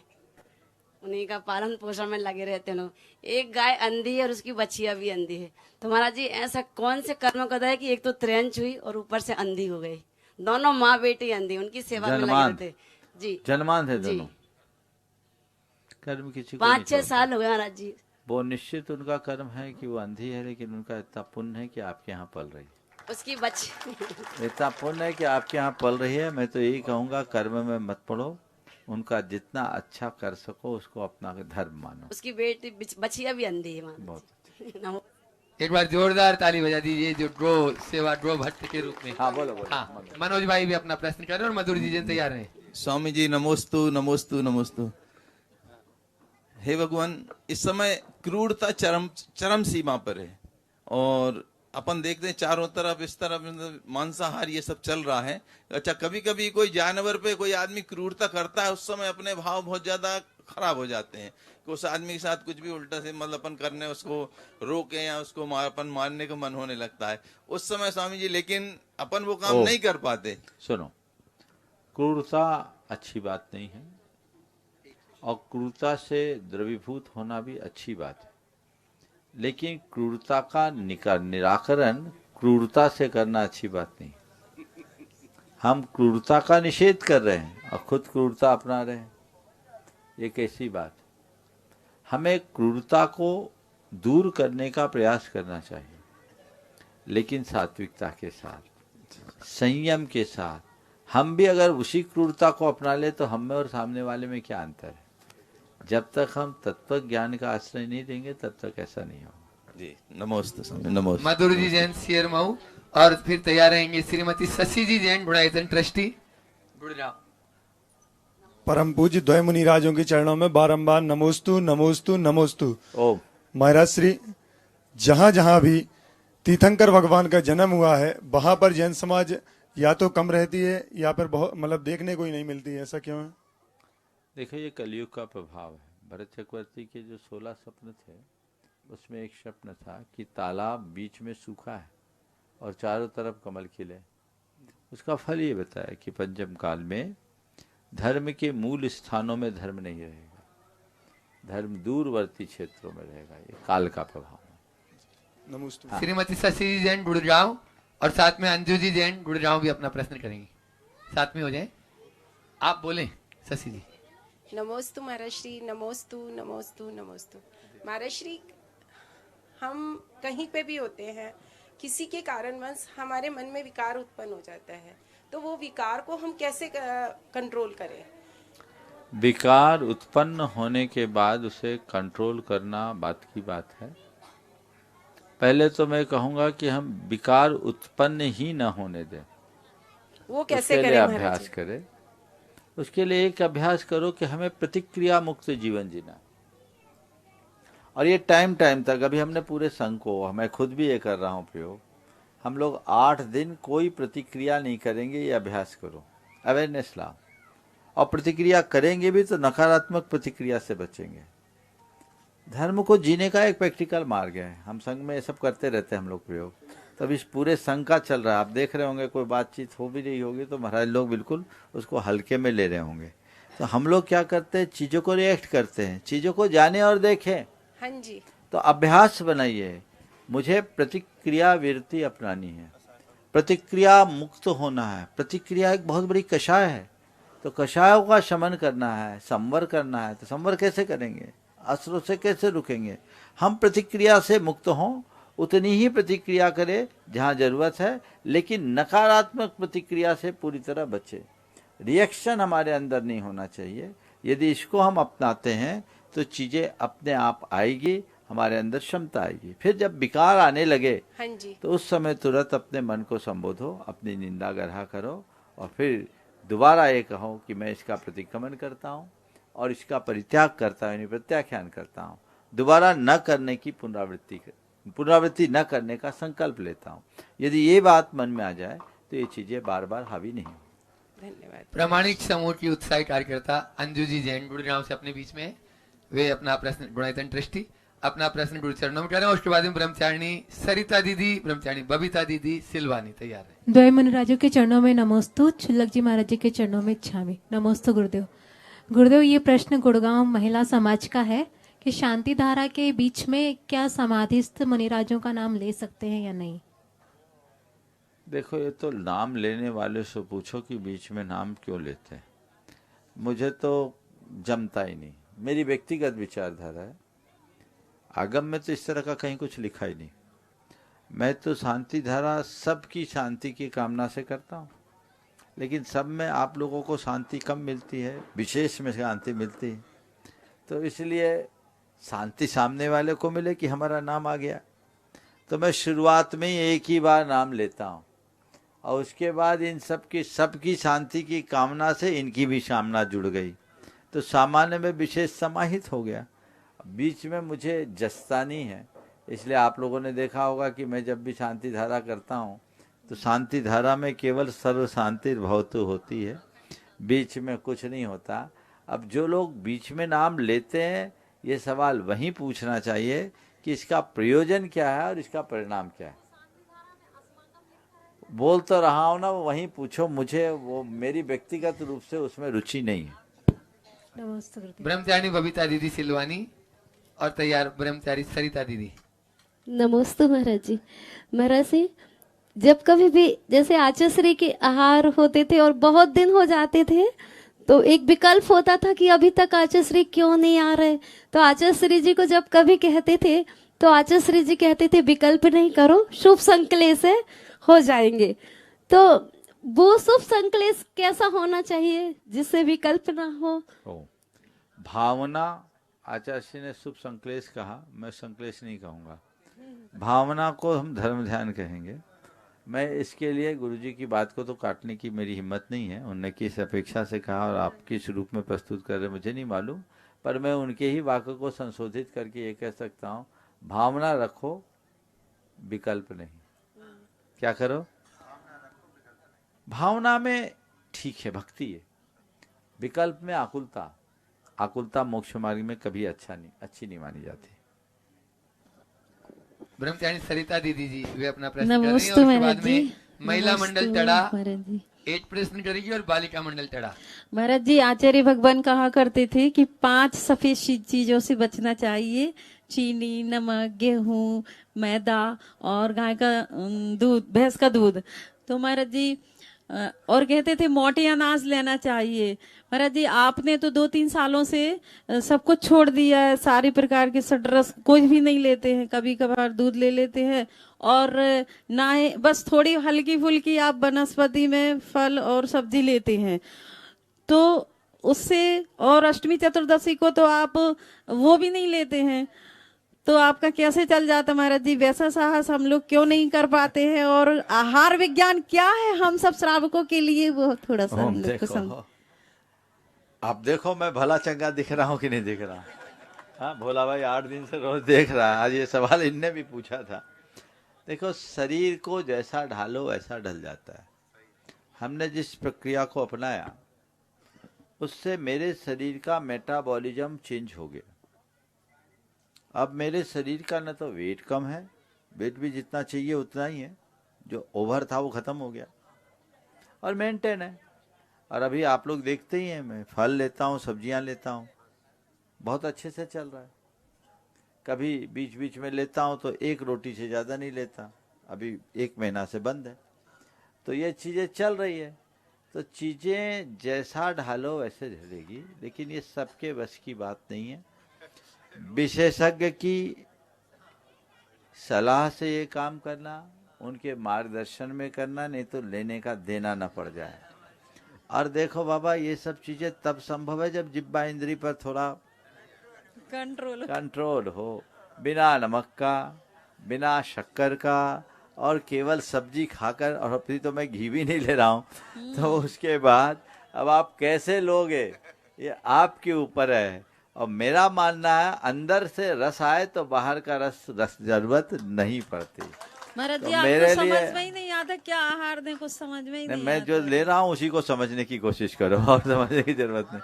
उन्हीं का पालन पोषण में लगे रहते हैं लोग। एक गाय अंधी है और उसकी बछिया भी अंधी है, तो महाराज जी ऐसा कौन से कर्म का है कि एक तो त्रेंच हुई और ऊपर से अंधी हो गई, दोनों माँ बेटी अंधी, उनकी सेवा में लगे रहते जी। जन्मान थे दोनों। कर्म किसी को 5-6 साल हो गए महाराज जी। वो निश्चित उनका कर्म है कि वो अंधी है, लेकिन उनका इतना पुण्य है कि आपके यहाँ पल रही है। उसकी बच्ची इतना पुण्य है कि आपके यहाँ पल रही है। मैं तो यही कहूँगा कर्म में मत पड़ो, उनका जितना अच्छा कर सको उसको अपना धर्म मानो। उसकी बेटी बछिया भी अंधी है बहुत। एक बार जोरदार ताली बजा दीजिए जो ड्रो सेवा ड्रो भट्ट के रूप में। हाँ बोलो बोलो। हाँ, मनोज भाई भी अपना प्रश्न कर रहे हैं और मधुर जी जैन तैयार हैं। स्वामी जी नमोस्तु नमोस्तु नमोस्तु। हे भगवान, इस समय क्रूरता चरम सीमा पर है और अपन देखते हैं चारों तरफ इस तरफ मांसाहार ये सब चल रहा है। अच्छा, कभी कभी कोई जानवर पे कोई आदमी क्रूरता करता है, उस समय अपने भाव बहुत ज्यादा खराब हो जाते हैं कि उस आदमी के साथ कुछ भी उल्टा से मतलब अपन करने उसको रोके या उसको अपन मारने का मन होने लगता है उस समय स्वामी जी, लेकिन अपन वो काम नहीं कर पाते। सुनो, क्रूरता अच्छी बात नहीं है और क्रूरता से द्रवीभूत होना भी अच्छी बात है, लेकिन क्रूरता का निराकरण क्रूरता से करना अच्छी बात नहीं। हम क्रूरता का निषेध कर रहे हैं और खुद क्रूरता अपना रहे हैं, ये कैसी बात। हमें क्रूरता को दूर करने का प्रयास करना चाहिए, लेकिन सात्विकता के साथ, संयम के साथ। हम भी अगर उसी क्रूरता को अपना ले तो हम में और सामने वाले में क्या अंतर है। जब तक हम तत्व ज्ञान का आश्रय नहीं देंगे तब तक ऐसा नहीं होगा जी। नमस्ते स्वामी। नमस्ते। मधुर जी जैन सियर महू और फिर तैयार रहेंगे श्रीमती शशि जी जैन गुणायतन ट्रस्टी गुड़गांव। परम पूज्य द्वय मुनि राजों के चरणों में बारंबार नमोस्तु नमोस्तु नमोस्तु। ओम। महाराज श्री, जहाँ जहाँ भी तीर्थंकर भगवान का जन्म हुआ है वहां पर जैन समाज या तो कम रहती है या फिर बहुत मतलब देखने को ही नहीं मिलती है, ऐसा क्यों है? देखो, ये कलयुग का प्रभाव है। भरत चक्रवर्ती के जो 16 स्वप्न थे उसमें एक स्वप्न था कि तालाब बीच में सूखा है और चारों तरफ कमल खिले। उसका फल ये बताया कि पंचम काल में धर्म के मूल स्थानों में धर्म नहीं रहेगा, धर्म दूरवर्ती क्षेत्रों में रहेगा। ये काल का प्रभाव है। नमस्ते। श्रीमती शशि जी जैन गुड़गांव और साथ में अंजू जी जैन गुड़गांव भी अपना प्रश्न करेंगी, साथ में हो जाए। आप बोलें शशि जी। नमोस्तु महाराज श्री, नमोस्तु नमोस्तु नमोस्तु। महाराज श्री, हम कहीं पे भी होते हैं, किसी के कारणवश हमारे मन में विकार उत्पन्न हो जाता है, तो वो विकार को हम कैसे कंट्रोल करें? विकार उत्पन्न होने के बाद उसे कंट्रोल करना बात की बात है। पहले तो मैं कहूंगा कि हम विकार उत्पन्न ही न होने दें। वो कैसे उसके करें लिए महाराज अभ्यास जी? करें। उसके लिए एक अभ्यास करो कि हमें प्रतिक्रिया मुक्त जीवन जीना, और ये टाइम तक। अभी हमने पूरे संघ को, मैं खुद भी ये कर रहा हूँ प्रयोग, हम लोग 8 दिन कोई प्रतिक्रिया नहीं करेंगे। ये अभ्यास करो, अवेयरनेस लाओ, और प्रतिक्रिया करेंगे भी तो नकारात्मक प्रतिक्रिया से बचेंगे। धर्म को जीने का एक प्रैक्टिकल मार्ग है। हम संघ में ये सब करते रहते हैं हम लोग प्रयोग। तब इस पूरे संघ का चल रहा है, आप देख रहे होंगे, कोई बातचीत हो भी रही होगी तो महाराज लोग बिल्कुल उसको हल्के में ले रहे होंगे। तो हम लोग क्या करते हैं, चीज़ों को रिएक्ट करते हैं, चीज़ों को जाने और देखें। हाँ जी। तो अभ्यास बनाइए, मुझे प्रतिक्रिया विरति अपनानी है, प्रतिक्रिया मुक्त होना है। प्रतिक्रिया एक बहुत बड़ी कषाय है, तो कषायों का शमन करना है, संवर करना है, तो संवर कैसे करेंगे? अस्त्रों से कैसे रुकेंगे? हम प्रतिक्रिया से मुक्त हों, उतनी ही प्रतिक्रिया करें जहाँ जरूरत है, लेकिन नकारात्मक प्रतिक्रिया से पूरी तरह बचे। रिएक्शन हमारे अंदर नहीं होना चाहिए। यदि इसको हम अपनाते हैं तो चीजें अपने आप आएगी, हमारे अंदर क्षमता आएगी। फिर जब विकार आने लगे हाँ जी। तो उस समय तुरंत अपने मन को संबोधो, अपनी निंदा ग्रह करो और फिर दोबारा ये कहो कि मैं इसका प्रतिक्रमण करता हूँ और इसका परित्याग करता हूँ, यानी प्रत्याख्यान करता हूँ। दोबारा न करने की पुनरावृत्ति न करने का संकल्प लेता हूँ। यदि ये बात मन में आ जाए तो ये चीजें बार बार हावी नहीं होंगी। धन्यवाद। प्रामाणिक समूह की उत्साही कार्यकर्ता अंजू जी जैन गुड़गांव से अपने बीच में है। वे अपना प्रश्न, गुणायतन ट्रस्टी, अपना प्रश्न गुरु चरणों में कर रहे हैं। उसके बाद में ब्रह्मचारिणी सरिता दीदी, ब्रह्मचारिणी बबीता दीदी सिलवानी तैयार है। द्वय मुनिराजों के चरणों में नमोस्तु, छुल्लक जी महाराज जी के चरणों में इच्छामि नमोस्तु गुरुदेव। गुरुदेव, ये प्रश्न गुड़गांव महिला समाज का है कि शांति धारा के बीच में क्या समाधिस्थ मुनिराजों का नाम ले सकते हैं या नहीं? देखो, ये तो नाम लेने वाले से पूछो कि बीच में नाम क्यों लेते हैं। मुझे तो जमता ही नहीं। मेरी व्यक्तिगत विचारधारा है, आगम में तो इस तरह का कहीं कुछ लिखा ही नहीं। मैं तो शांति धारा सबकी शांति की कामना से करता हूँ, लेकिन सब में आप लोगों को शांति कम मिलती है, विशेष में शांति मिलती है। तो इसलिए शांति सामने वाले को मिले कि हमारा नाम आ गया, तो मैं शुरुआत में ही एक ही बार नाम लेता हूँ और उसके बाद इन सबकी शांति की कामना से इनकी भी कामना जुड़ गई, तो सामान्य में विशेष समाहित हो गया। बीच में मुझे जसता नहीं है, इसलिए आप लोगों ने देखा होगा कि मैं जब भी शांति धारा करता हूँ तो शांति धारा में केवल सर्व शांति भवतु होती है, बीच में कुछ नहीं होता। अब जो लोग बीच में नाम लेते हैं, ये सवाल वहीं पूछना चाहिए कि इसका प्रयोजन क्या है और इसका परिणाम क्या है। बोल तो रहा हूँ ना, वो वहीं पूछो। मुझे वो मेरी व्यक्तिगत रूप से उसमें रुचि नहीं है। ब्रह्मचारिणी बबीता दीदी सिलवानी और तैयार ब्रह्मचारी सरिता दीदी। नमस्ते महाराज जी। महाराज जी, जब कभी भी जैसे आचार्य के आहार होते थे और बहुत दिन हो जाते थे, तो एक विकल्प होता था कि अभी तक आचार्य क्यों नहीं आ रहे। तो आचार्य जी को जब कभी कहते थे तो आचार्य जी कहते थे विकल्प नहीं करो, शुभ संकल्प से हो जाएंगे। तो वो शुभ संकल्प कैसा होना चाहिए जिससे विकल्प ना हो? भावना, आचार्य ने शुभ संकलेश कहा, मैं संकलेश नहीं कहूँगा। भावना को हम धर्म ध्यान कहेंगे। मैं इसके लिए गुरुजी की बात को तो काटने की मेरी हिम्मत नहीं है। उनने किस अपेक्षा से कहा और आप किस रूप में प्रस्तुत कर रहे मुझे नहीं मालूम, पर मैं उनके ही वाक्य को संशोधित करके ये कह सकता हूँ, भावना रखो, विकल्प नहीं। क्या करो? भावना में ठीक है, भक्ति है। विकल्प में आकुलता, आकुलता मोक्ष मार्ग में कभी अच्छी नहीं मानी जाती। ब्रह्मचारिणी सरिता दीदी जी, वे अपना प्रश्न कर रही हैं और नमस्ते उसके बाद महाराज जी। में महिला मंडल टड़ा महाराज जी, एक प्रश्न करेगी और बालिका मंडल टड़ा। महाराज जी, आचार्य भगवान कहा करते थे कि 5 सफेद चीजों से बचना चाहिए, चीनी, नमक, गेहूं, मैदा और गाय का दूध, भैंस का दूध। तो महाराज जी और कहते थे मोटे अनाज लेना चाहिए। महाराज जी, आपने तो 2-3 सालों से सब कुछ छोड़ दिया है, सारे प्रकार के सटरस कुछ भी नहीं लेते हैं, कभी कभार दूध ले लेते हैं और ना ही बस थोड़ी हल्की फुल्की आप वनस्पति में फल और सब्जी लेते हैं। तो उससे, और अष्टमी चतुर्दशी को तो आप वो भी नहीं लेते हैं, तो आपका कैसे चल जाता महाराज जी? वैसा साहस हम लोग क्यों नहीं कर पाते हैं? और आहार विज्ञान क्या है हम सब श्रावकों के लिए, वो थोड़ा सा हम लोग को समझ। आप देखो मैं भला चंगा दिख रहा हूँ कि नहीं दिख रहा? हाँ, भोला भाई 8 दिन से रोज देख रहा है। आज ये सवाल इनने भी पूछा था। देखो, शरीर को जैसा ढालो वैसा ढल जाता है। हमने जिस प्रक्रिया को अपनाया उससे मेरे शरीर का मेटाबॉलिज्म चेंज हो गया। अब मेरे शरीर का न तो वेट कम है, वेट भी जितना चाहिए उतना ही है, जो ओवर था वो खत्म हो गया और मेंटेन है। और अभी आप लोग देखते ही हैं, मैं फल लेता हूँ, सब्जियां लेता हूँ, बहुत अच्छे से चल रहा है। कभी बीच बीच में लेता हूँ तो 1 रोटी से ज़्यादा नहीं लेता, अभी 1 महीना से बंद है। तो ये चीज़ें चल रही है। तो चीज़ें जैसा ढालो वैसे ढलेगी, लेकिन ये सबके बस की बात नहीं है। विशेषज्ञ की सलाह से ये काम करना, उनके मार्गदर्शन में करना, नहीं तो लेने का देना न पड़ जाए। और देखो बाबा, ये सब चीज़ें तब संभव है जब जिह्वा इंद्री पर थोड़ा कंट्रोल हो, बिना नमक का, बिना शक्कर का, और केवल सब्जी खाकर, और अभी तो मैं घी भी नहीं ले रहा हूँ, तो उसके बाद अब आप कैसे लोगे ये आपके ऊपर है। और मेरा मानना है अंदर से रस आए तो बाहर का रस जरूरत नहीं पड़ती। महाराज जी, तो आपको मेरे समझ लिए में ही नहीं आता क्या आहार दें, कुछ समझ में ही नहीं मैं आता। जो ले रहा हूँ उसी को समझने की कोशिश करो, और समझने की जरूरत नहीं।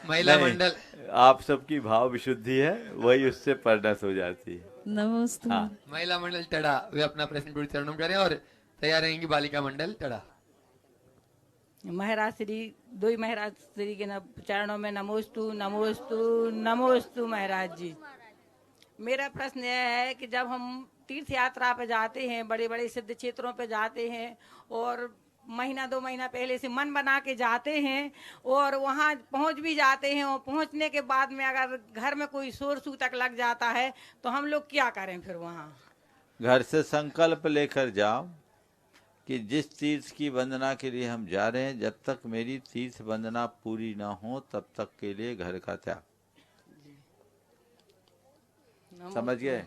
महिला नहीं, मंडल, आप सबकी भाव विशुद्धि है, वही उससे परिणत हो जाती है। नमस्ते। हाँ। महिला मंडल टड़ा वे अपना प्रश्न गुरु चरणों में करें, और तैयार रहेंगी बालिका मंडल टड़ा। महाराज श्री दो ही महाराज श्री के चरणों में नमोस्तु नमोस्तु नमोस्तु। महाराज जी, मेरा प्रश्न यह है कि जब हम तीर्थ यात्रा पे जाते हैं, बड़े बड़े सिद्ध क्षेत्रों पे जाते हैं, और महीना 2 महीना पहले से मन बना के जाते हैं, और वहाँ पहुँच भी जाते हैं, और पहुँचने के बाद में अगर घर में कोई शोर सूतक लग जाता है तो हम लोग क्या करें फिर वहाँ? घर से संकल्प लेकर जाओ कि जिस तीर्थ की वंदना के लिए हम जा रहे हैं, जब तक मेरी तीर्थ वंदना पूरी ना हो तब तक के लिए घर का त्याग। समझ गए?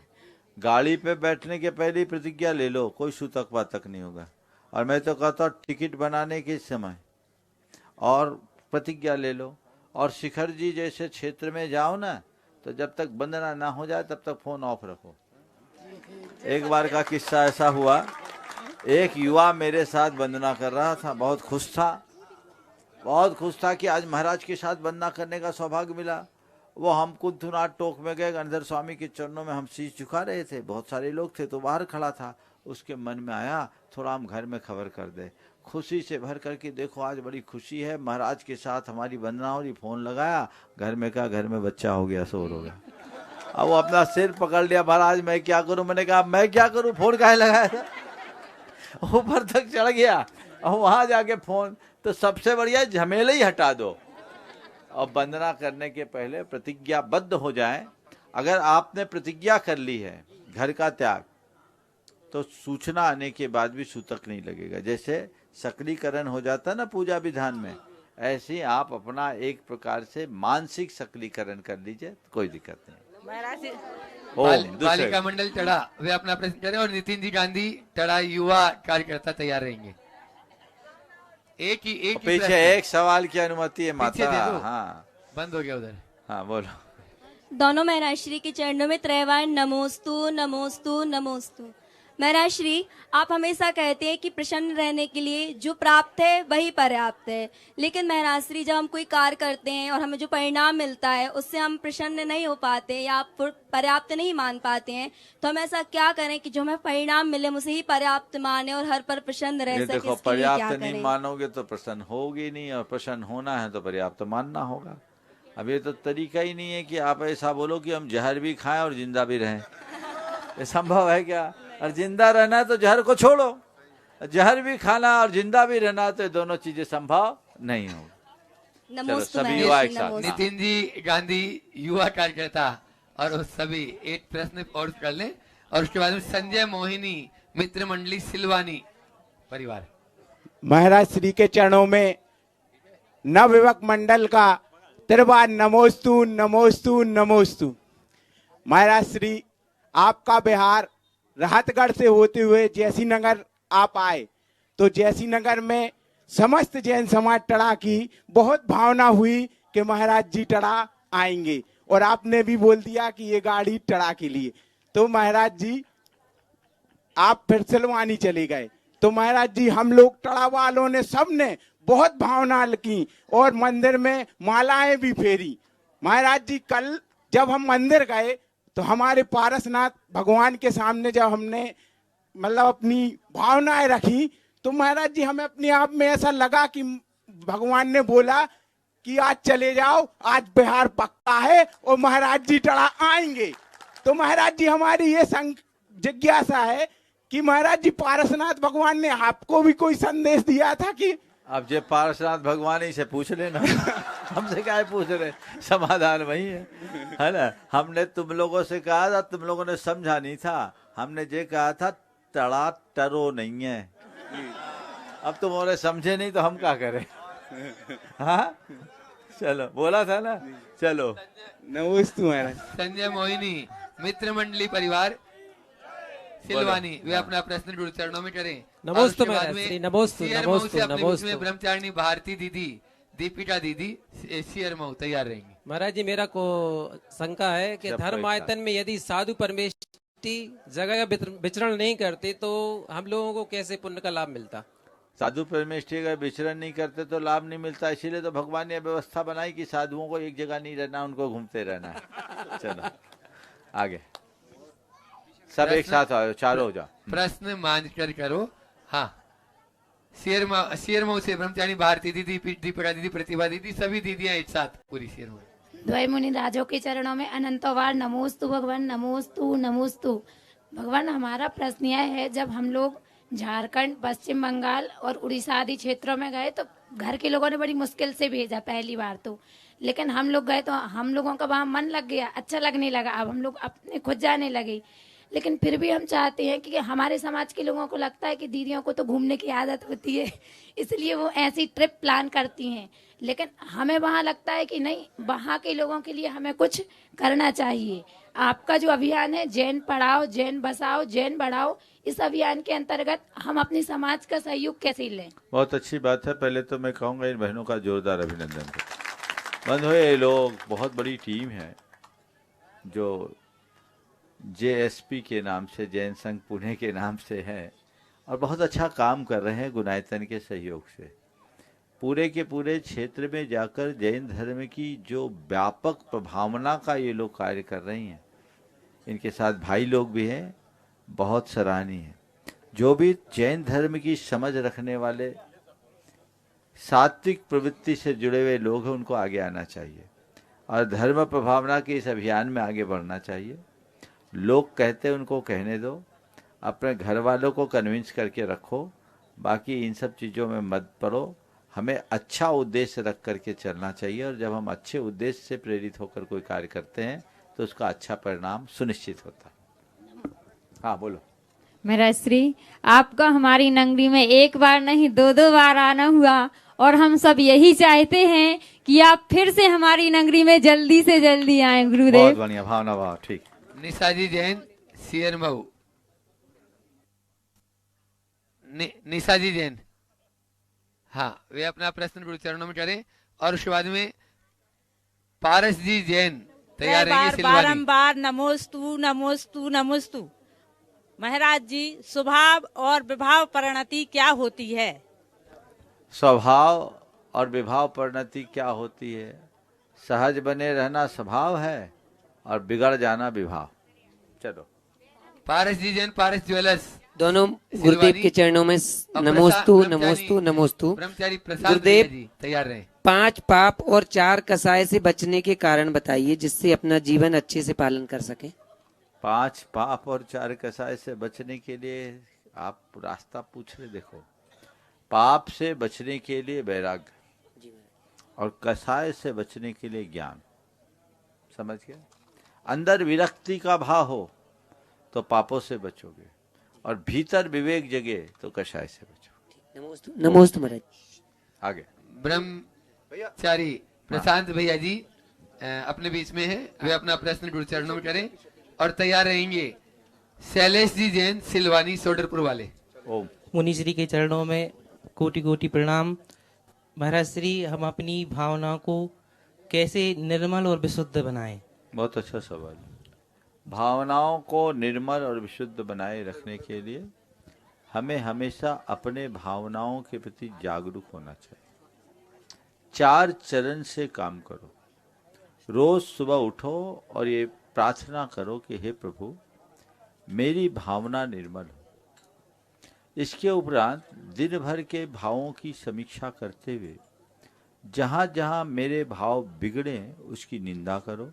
गाड़ी पे बैठने के पहले ही प्रतिज्ञा ले लो, कोई सूतक वातक नहीं होगा। और मैं तो कहता हूँ टिकट बनाने के समय और प्रतिज्ञा ले लो। और शिखर जी जैसे क्षेत्र में जाओ ना, तो जब तक वंदना ना हो जाए तब तक फोन ऑफ रखो। एक बार का किस्सा ऐसा हुआ, एक युवा मेरे साथ वंदना कर रहा था, बहुत खुश था कि आज महाराज के साथ वंदना करने का सौभाग्य मिला। वो हम कुंथुनाथ टोक में गए, गणधर स्वामी के चरणों में हम शीश झुका रहे थे, बहुत सारे लोग थे, तो बाहर खड़ा था। उसके मन में आया थोड़ा हम घर में खबर कर दे, खुशी से भर करके देखो आज बड़ी खुशी है, महाराज के साथ हमारी वंदना हो रही। फोन लगाया, घर में कहा घर में बच्चा हो गया, शोर हो गया। अब वो अपना सिर पकड़ लिया, महाराज मैं क्या करूं? मैंने कहा मैं क्या करूं, फोन काहे लगाया था? ऊपर तक चढ़ गया और वहां जाके फोन। तो सबसे बढ़िया झमेले ही हटा दो, और वंदना करने के पहले प्रतिज्ञाबद्ध हो जाए। अगर आपने प्रतिज्ञा कर ली है घर का त्याग, तो सूचना आने के बाद भी सूतक नहीं लगेगा। जैसे सकलीकरण हो जाता ना पूजा विधान में, ऐसे ही आप अपना एक प्रकार से मानसिक सकलीकरण कर लीजिए, कोई दिक्कत नहीं। बालिका मंडल टड़ा वे अपना प्रश्न करें, और नितिन जी गांधी टड़ा युवा कार्यकर्ता तैयार रहेंगे। एक ही पीछे एक सवाल की अनुमति है माता। हाँ, बंद हो गया उधर। हाँ बोलो। दोनों महाराज श्री के चरणों में त्रैवार नमोस्तु नमोस्तु नमोस्तु। महाराज श्री, आप हमेशा कहते हैं कि प्रसन्न रहने के लिए जो प्राप्त है वही पर्याप्त है, लेकिन महाराज श्री जब हम कोई कार्य करते हैं और हमें जो परिणाम मिलता है उससे हम प्रसन्न नहीं हो पाते या पर्याप्त नहीं मान पाते हैं, तो हम ऐसा क्या करें कि जो हमें परिणाम मिले उसे ही पर्याप्त माने और हर पर प्रसन्न रह सके? देखो, पर्याप्त नहीं मानोगे तो प्रसन्न होगी नहीं, और प्रसन्न होना है तो पर्याप्त मानना होगा। अब ये तो तरीका ही नहीं है कि आप ऐसा बोलो कि हम जहर भी खाएं और जिंदा भी रहें। ये संभव है क्या? और जिंदा रहना है तो जहर को छोड़ो, जहर भी खाना और जिंदा भी रहना, तो दोनों चीजें संभव नहीं हो। चलो सभी युवा एक साथ। नितिन जी गांधी युवा कार्यकर्ता, और सभी एक प्रश्न और कर लें, और उसके बाद में संजय मोहिनी मित्र मंडली सिलवानी परिवार। महाराज श्री के चरणों में नवयुवक मंडल का त्रिवार नमोस्तु नमोस्तु नमोस्तु। महाराज श्री, आपका बिहार राहतगढ़ से होते हुए जैसी नगर आप आए, तो जैसी नगर में समस्त जैन समाज टड़ा की बहुत भावना हुई कि महाराज जी टड़ा आएंगे, और आपने भी बोल दिया कि ये गाड़ी टड़ा के लिए। तो महाराज जी आप फिर सिलवानी चले गए, तो महाराज जी हम लोग टड़ा वालों ने सबने बहुत भावना की और मंदिर में मालाएं भी फेरी। महाराज जी कल जब हम मंदिर गए तो हमारे पारसनाथ भगवान के सामने जब हमने मतलब अपनी भावनाएं रखी, तो महाराज जी हमें अपने आप में ऐसा लगा कि भगवान ने बोला कि आज चले जाओ, आज बिहार पक्का है और महाराज जी टड़ा आएंगे। तो महाराज जी हमारी ये जिज्ञासा है कि महाराज जी पारसनाथ भगवान ने आपको भी कोई संदेश दिया था कि अब जे पारसनाथ भगवान ही से पूछ लेना हमसे क्या पूछ रहे, समाधान वही है ना। हमने तुम लोगों से कहा था, तुम लोगों ने समझा नहीं था। हमने ये कहा था टड़ा टरो नहीं है। अब तुम और समझे नहीं तो हम क्या करें। हाँ चलो, बोला था ना। चलो नमोस्तु महाराज। संजय मोहिनी मित्र मंडली परिवार सिलवानी, वे अपना प्रश्न गुरु चरणों में करें। नमोस्तु और उसके बाद महाराज में श्री, नमोस्तु सियर नमोस्तु मऊ से अपने बीच में नमोस्तु। ब्रह्मचारिणी भारती दीदी, दीपिका दीदी, सियर मऊ तैयार रहेंगे। महाराज जी मेरा को शंका है कि जब धर्मायतन में यदि साधु परमेष्ठी जगह विचरण नहीं करते तो हम लोगों को कैसे पुण्य का लाभ मिलता। साधु परमेष्ठी अगर विचरण नहीं करते तो लाभ नहीं मिलता। इसीलिए तो भगवान ने व्यवस्था बनाई कि साधुओं को एक जगह नहीं रहना, उनको घूमते रहना है। चलो आगे, सब एक साथ आओ, चारों हो जाओ। प्रश्न मान कर करो। हाँ, सियर मऊ से ब्रह्मचारिणी भारती दीदी, दीपिका दीदी, प्रतिभा दीदी, सभी दीदियां एक साथ पूरी सियर मऊ। द्वय मुनि राजों के चरणों में अनंतवार नमोस्तु भगवान, नमोस्तु नमोस्तु भगवान। हमारा प्रश्न यह है, जब हम लोग झारखंड, पश्चिम बंगाल और उड़ीसा आदि क्षेत्रों में गए तो घर के लोगों ने बड़ी मुश्किल से भेजा पहली बार तो, लेकिन हम लोग गए तो हम लोगों का वहाँ मन लग गया, अच्छा लगने लगा। अब हम लोग अपने खुद जाने लगे, लेकिन फिर भी हम चाहते हैं कि हमारे समाज के लोगों को लगता है कि दीदियों को तो घूमने की आदत होती है, इसलिए वो ऐसी ट्रिप प्लान करती हैं। लेकिन हमें वहाँ लगता है कि नहीं, वहाँ के लोगों के लिए हमें कुछ करना चाहिए। आपका जो अभियान है जैन पढ़ाओ, जैन बसाओ, जैन बढ़ाओ, इस अभियान के अंतर्गत हम अपनी समाज का सहयोग कैसे लें। बहुत अच्छी बात है। पहले तो मैं कहूँगा इन बहनों का जोरदार अभिनंदन करें। बंद हुए ये लोग, बहुत बड़ी टीम है जो JSP के नाम से, जैन संघ पुणे के नाम से है, और बहुत अच्छा काम कर रहे हैं गुणायतन के सहयोग से। पूरे के पूरे क्षेत्र में जाकर जैन धर्म की जो व्यापक प्रभावना का ये लोग कार्य कर रही हैं, इनके साथ भाई लोग भी हैं, बहुत सराहनीय है। जो भी जैन धर्म की समझ रखने वाले, सात्विक प्रवृत्ति से जुड़े हुए लोग हैं, उनको आगे आना चाहिए और धर्म प्रभावना के इस अभियान में आगे बढ़ना चाहिए। लोग कहते हैं उनको कहने दो, अपने घर वालों को कन्विंस करके रखो, बाकी इन सब चीज़ों में मत पड़ो। हमें अच्छा उद्देश्य रख करके चलना चाहिए, और जब हम अच्छे उद्देश्य से प्रेरित होकर कोई कार्य करते हैं तो उसका अच्छा परिणाम सुनिश्चित होता है। हाँ बोलो। मेरा श्री, आपका हमारी नगरी में एक बार नहीं 2-2 बार आना हुआ, और हम सब यही चाहते हैं कि आप फिर से हमारी नगरी में जल्दी से जल्दी आए गुरुदेव। बहुत बढ़िया, भावना भाव ठीक। निशाजी जैन, सियर मऊ। निशाजी जैन, हाँ, वे अपना प्रश्न गुरु चरणों में करें। और उसके बाद में पारस जी जैन तैयार रहेंगे सिलवानी। बारंबार नमोस्तु नमोस्तु नमोस्तु। महाराज जी, स्वभाव और विभाव परिणति क्या होती है? स्वभाव और विभाव परिणति क्या होती है? सहज बने रहना स्वभाव है और बिगड़ जाना विभाव। चलो। पारस जी जैन, पारस ज्वेलर्स दोनों गुरुदेव के चरणों में नमोस्तु नमोस्तु नमोस्तु। ब्रह्मचारी प्रसाद गुरुदेव जी तैयार रहे। 5 पाप और 4 कसाय से बचने के कारण बताइए, जिससे अपना जीवन अच्छे से पालन कर सके। 5 पाप और 4 कसाय से बचने के लिए आप रास्ता पूछ रहे। देखो, पाप से बचने के लिए वैराग्य और कसाय से बचने के लिए ज्ञान। समझ गए? अंदर विरक्ति का भाव हो तो पापों से बचोगे, और भीतर विवेक जगे तो कषाय से बचोगे। नमोस्तु महाराज। आगे ब्रह्मचारी प्रशांत भैया जी अपने बीच में है, वे अपना प्रश्न गुरु चरणों में करें और तैयार रहेंगे शैलेश जी जैन, सिलवानी, सोडरपुर वाले। ओम। मुनि श्री के चरणों में कोटि कोटि प्रणाम। महाराज श्री, हम अपनी भावना को कैसे निर्मल और विशुद्ध बनाएं? बहुत अच्छा सवाल। भावनाओं को निर्मल और विशुद्ध बनाए रखने के लिए हमें हमेशा अपने भावनाओं के प्रति जागरूक होना चाहिए। 4 चरण से काम करो। रोज सुबह उठो और ये प्रार्थना करो कि हे प्रभु, मेरी भावना निर्मल हो। इसके उपरांत दिन भर के भावों की समीक्षा करते हुए जहाँ जहाँ मेरे भाव बिगड़े उसकी निंदा करो,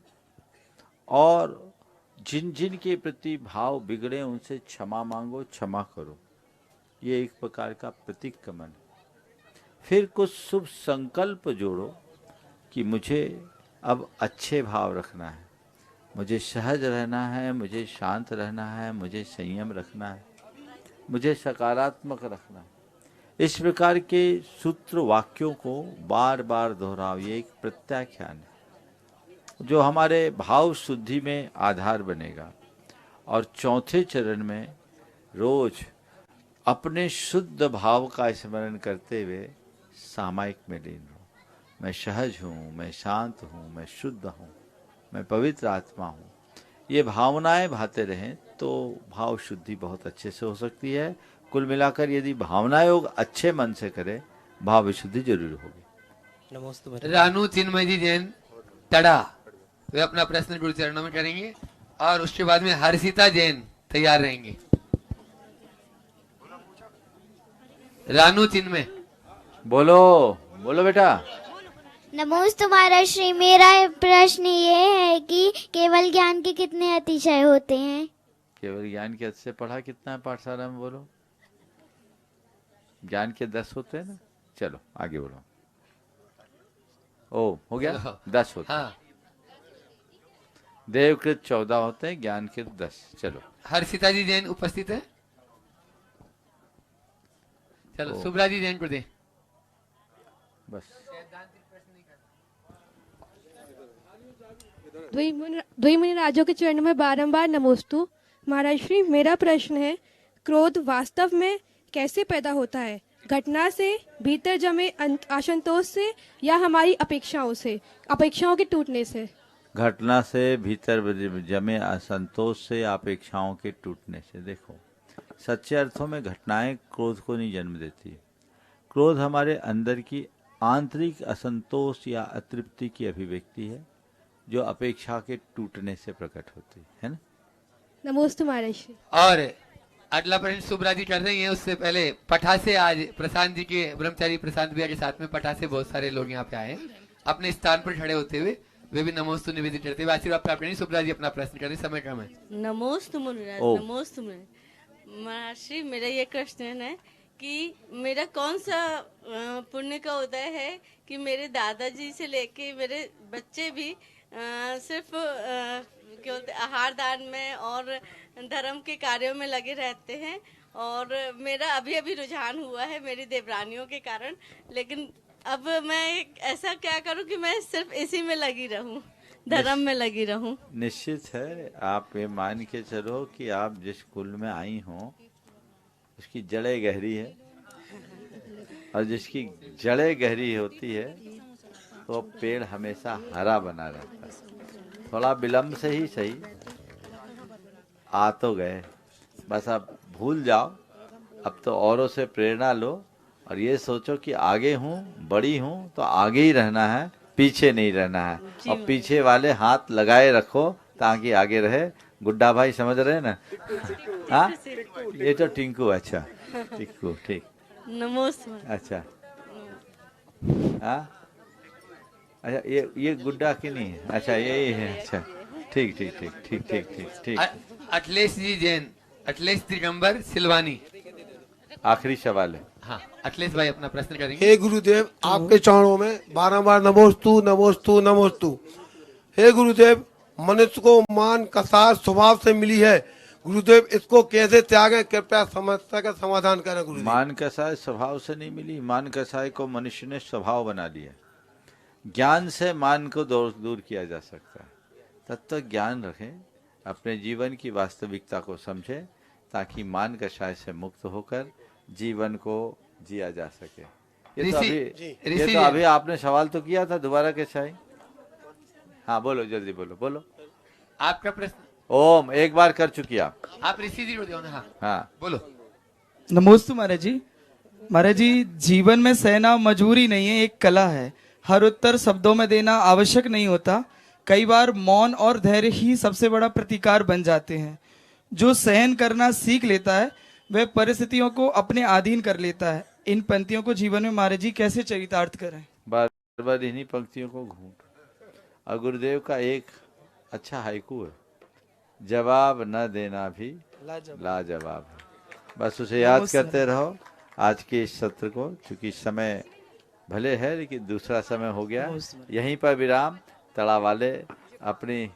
और जिन जिन के प्रति भाव बिगड़े उनसे क्षमा मांगो, क्षमा करो। ये एक प्रकार का प्रतिक्रमण। फिर कुछ शुभ संकल्प जोड़ो कि मुझे अब अच्छे भाव रखना है, मुझे सहज रहना है, मुझे शांत रहना है, मुझे संयम रखना है, मुझे सकारात्मक रखना है। इस प्रकार के सूत्र वाक्यों को बार बार दोहराओ। ये एक प्रत्याख्यान है जो हमारे भाव शुद्धि में आधार बनेगा। और चौथे चरण में रोज अपने शुद्ध भाव का स्मरण करते हुए सामायिक में लीन हो। मैं सहज हूँ, मैं शांत हूँ, मैं शुद्ध हूँ, मैं पवित्र आत्मा हूँ। ये भावनाएं भाते रहें तो भाव शुद्धि बहुत अच्छे से हो सकती है। कुल मिलाकर यदि भावना योग अच्छे मन से करे, भाव विशुद्धि जरूर होगी। नमस्ते। रानू चिन्मय जी जैन तड़ा वे अपना प्रश्न गुरु चरणों में करेंगे और उसके बाद में हर्षिता जैन तैयार रहेंगे। रानू चिन्मय बोलो बोलो बेटा। नमोस्तु महाराज श्री। मेरा प्रश्न ये है कि केवल ज्ञान के कितने अतिशय होते हैं? केवल ज्ञान के अतिशय पढ़ा कितना है पाठशाला में? बोलो। ज्ञान के 10 होते हैं ना। चलो आगे बोलो। ओ हो गया, 10 होते हैं। देवकृत 14 होते हैं, ज्ञान के 10। चलो। हर्षिता जी जैन उपस्थित है। चलो सुब्रा जी जैन को दे बस। द्विमुनि राजों के चरण में बारंबार नमोस्तु। महाराज श्री, मेरा प्रश्न है, क्रोध वास्तव में कैसे पैदा होता है? घटना से, भीतर जमे असंतोष से, या हमारी अपेक्षाओं से, अपेक्षाओं के टूटने से? घटना से, भीतर जमे असंतोष से, अपेक्षाओं के टूटने से। देखो, सच्चे अर्थों में घटनाएं क्रोध को नहीं जन्म देती। क्रोध हमारे अंदर की आंतरिक असंतोष या अतृप्ति की अभिव्यक्ति है जो अपेक्षा के टूटने से प्रकट होती है ना। नमोस्तु महाराज श्री। और अगला प्रश्न सुब्रा जी कर रही हैं, उससे पहले पठासे आज प्रशांत जी के ब्रह्मचारी प्रशांत भैया के साथ में पठासे बहुत सारे लोग यहाँ पे आए हैं। अपने स्थान पर खड़े होते हुए वे भी नमोस्तु निवेदित करते हुए आशीर्वाद प्राप्त करें। सुब्रा जी अपना प्रश्न करें, समय कम है। नमोस्तु मुनिराज, नमोस्तु महर्षि। मेरा ये क्वेश्चन है कि मेरा कौन सा पुण्य का उदय है कि मेरे दादाजी से लेके मेरे बच्चे भी सिर्फ क्या बोलते आहार दान में और धर्म के कार्यों में लगे रहते हैं। और मेरा अभी अभी रुझान हुआ है मेरी देवरानियों के कारण, लेकिन अब मैं ऐसा क्या करूं कि मैं सिर्फ इसी में लगी रहूं, धर्म में लगी रहूं? निश्चित है। आप ये मान के चलो कि आप जिस कुल में आई हो उसकी जड़ें गहरी है, और जिसकी जड़ें गहरी होती है तो पेड़ हमेशा हरा बना रहता है। थोड़ा विलम्ब से ही सही, आ तो गए। बस अब भूल जाओ, अब तो औरों से प्रेरणा लो और ये सोचो कि आगे हूँ, बड़ी हूँ तो आगे ही रहना है, पीछे नहीं रहना है। और पीछे वाले हाथ लगाए रखो ताकि आगे रहे। गुड्डा भाई समझ रहे हैं ना? हाँ, ये तो टिंकू। अच्छा टिंकू, ठीक। नमस्ते। अच्छा हाँ, अच्छा ये गुड्डा की नहीं है। अच्छा यही है। अच्छा ठीक ठीक ठीक ठीक ठीक ठीक ठीक। अखिलेश जी जैन, अखिलेश दिगंबर सिलवानी, आखिरी सवाल है। हाँ, अखिलेश भाई अपना प्रश्न करेंगे। हे गुरुदेव, आपके चरणों में बारंबार नमोस्तु नमोस्तु नमोस्तु। हे गुरुदेव, मनुष्य को मान कसार स्वभाव से मिली है। गुरुदेव, इसको कैसे त्यागें? कृपया समस्या का समाधान करें गुरुदेव। मान कसाय स्वभाव से नहीं मिली, मान कसाय को मनुष्य ने स्वभाव बना लिया। ज्ञान से मान को दूर किया जा सकता है। तब तक ज्ञान रखें, अपने जीवन की वास्तविकता को समझें ताकि मान कसाय से मुक्त होकर जीवन को जिया जा सके। ये तो अभी आपने सवाल तो किया था, दोबारा कैसा है? हाँ बोलो, जल्दी बोलो बोलो। आपका प्रश्न। ओम एक बार कर चुकी आप ऋषि जी को दो ना। हाँ हाँ बोलो। नमोस्तु महाराज जी। महाराज जी, जीवन में सहना मजबूरी नहीं है, एक कला है। हर उत्तर शब्दों में देना आवश्यक नहीं होता। कई बार मौन और धैर्य ही सबसे बड़ा प्रतिकार बन जाते हैं। जो सहन करना सीख लेता है वह परिस्थितियों को अपने अधीन कर लेता है। इन पंक्तियों को जीवन में महाराज जी कैसे चरितार्थ करें? बार बार इन्हीं पंक्तियों को घूंट। और गुरुदेव का एक अच्छा हाइकू है, जवाब न देना भी लाजवाब है। बस उसे याद करते रहो आज के इस सत्र को, क्योंकि समय भले है लेकिन दूसरा समय हो गया। यहीं पर विराम। तड़ा वाले अपनी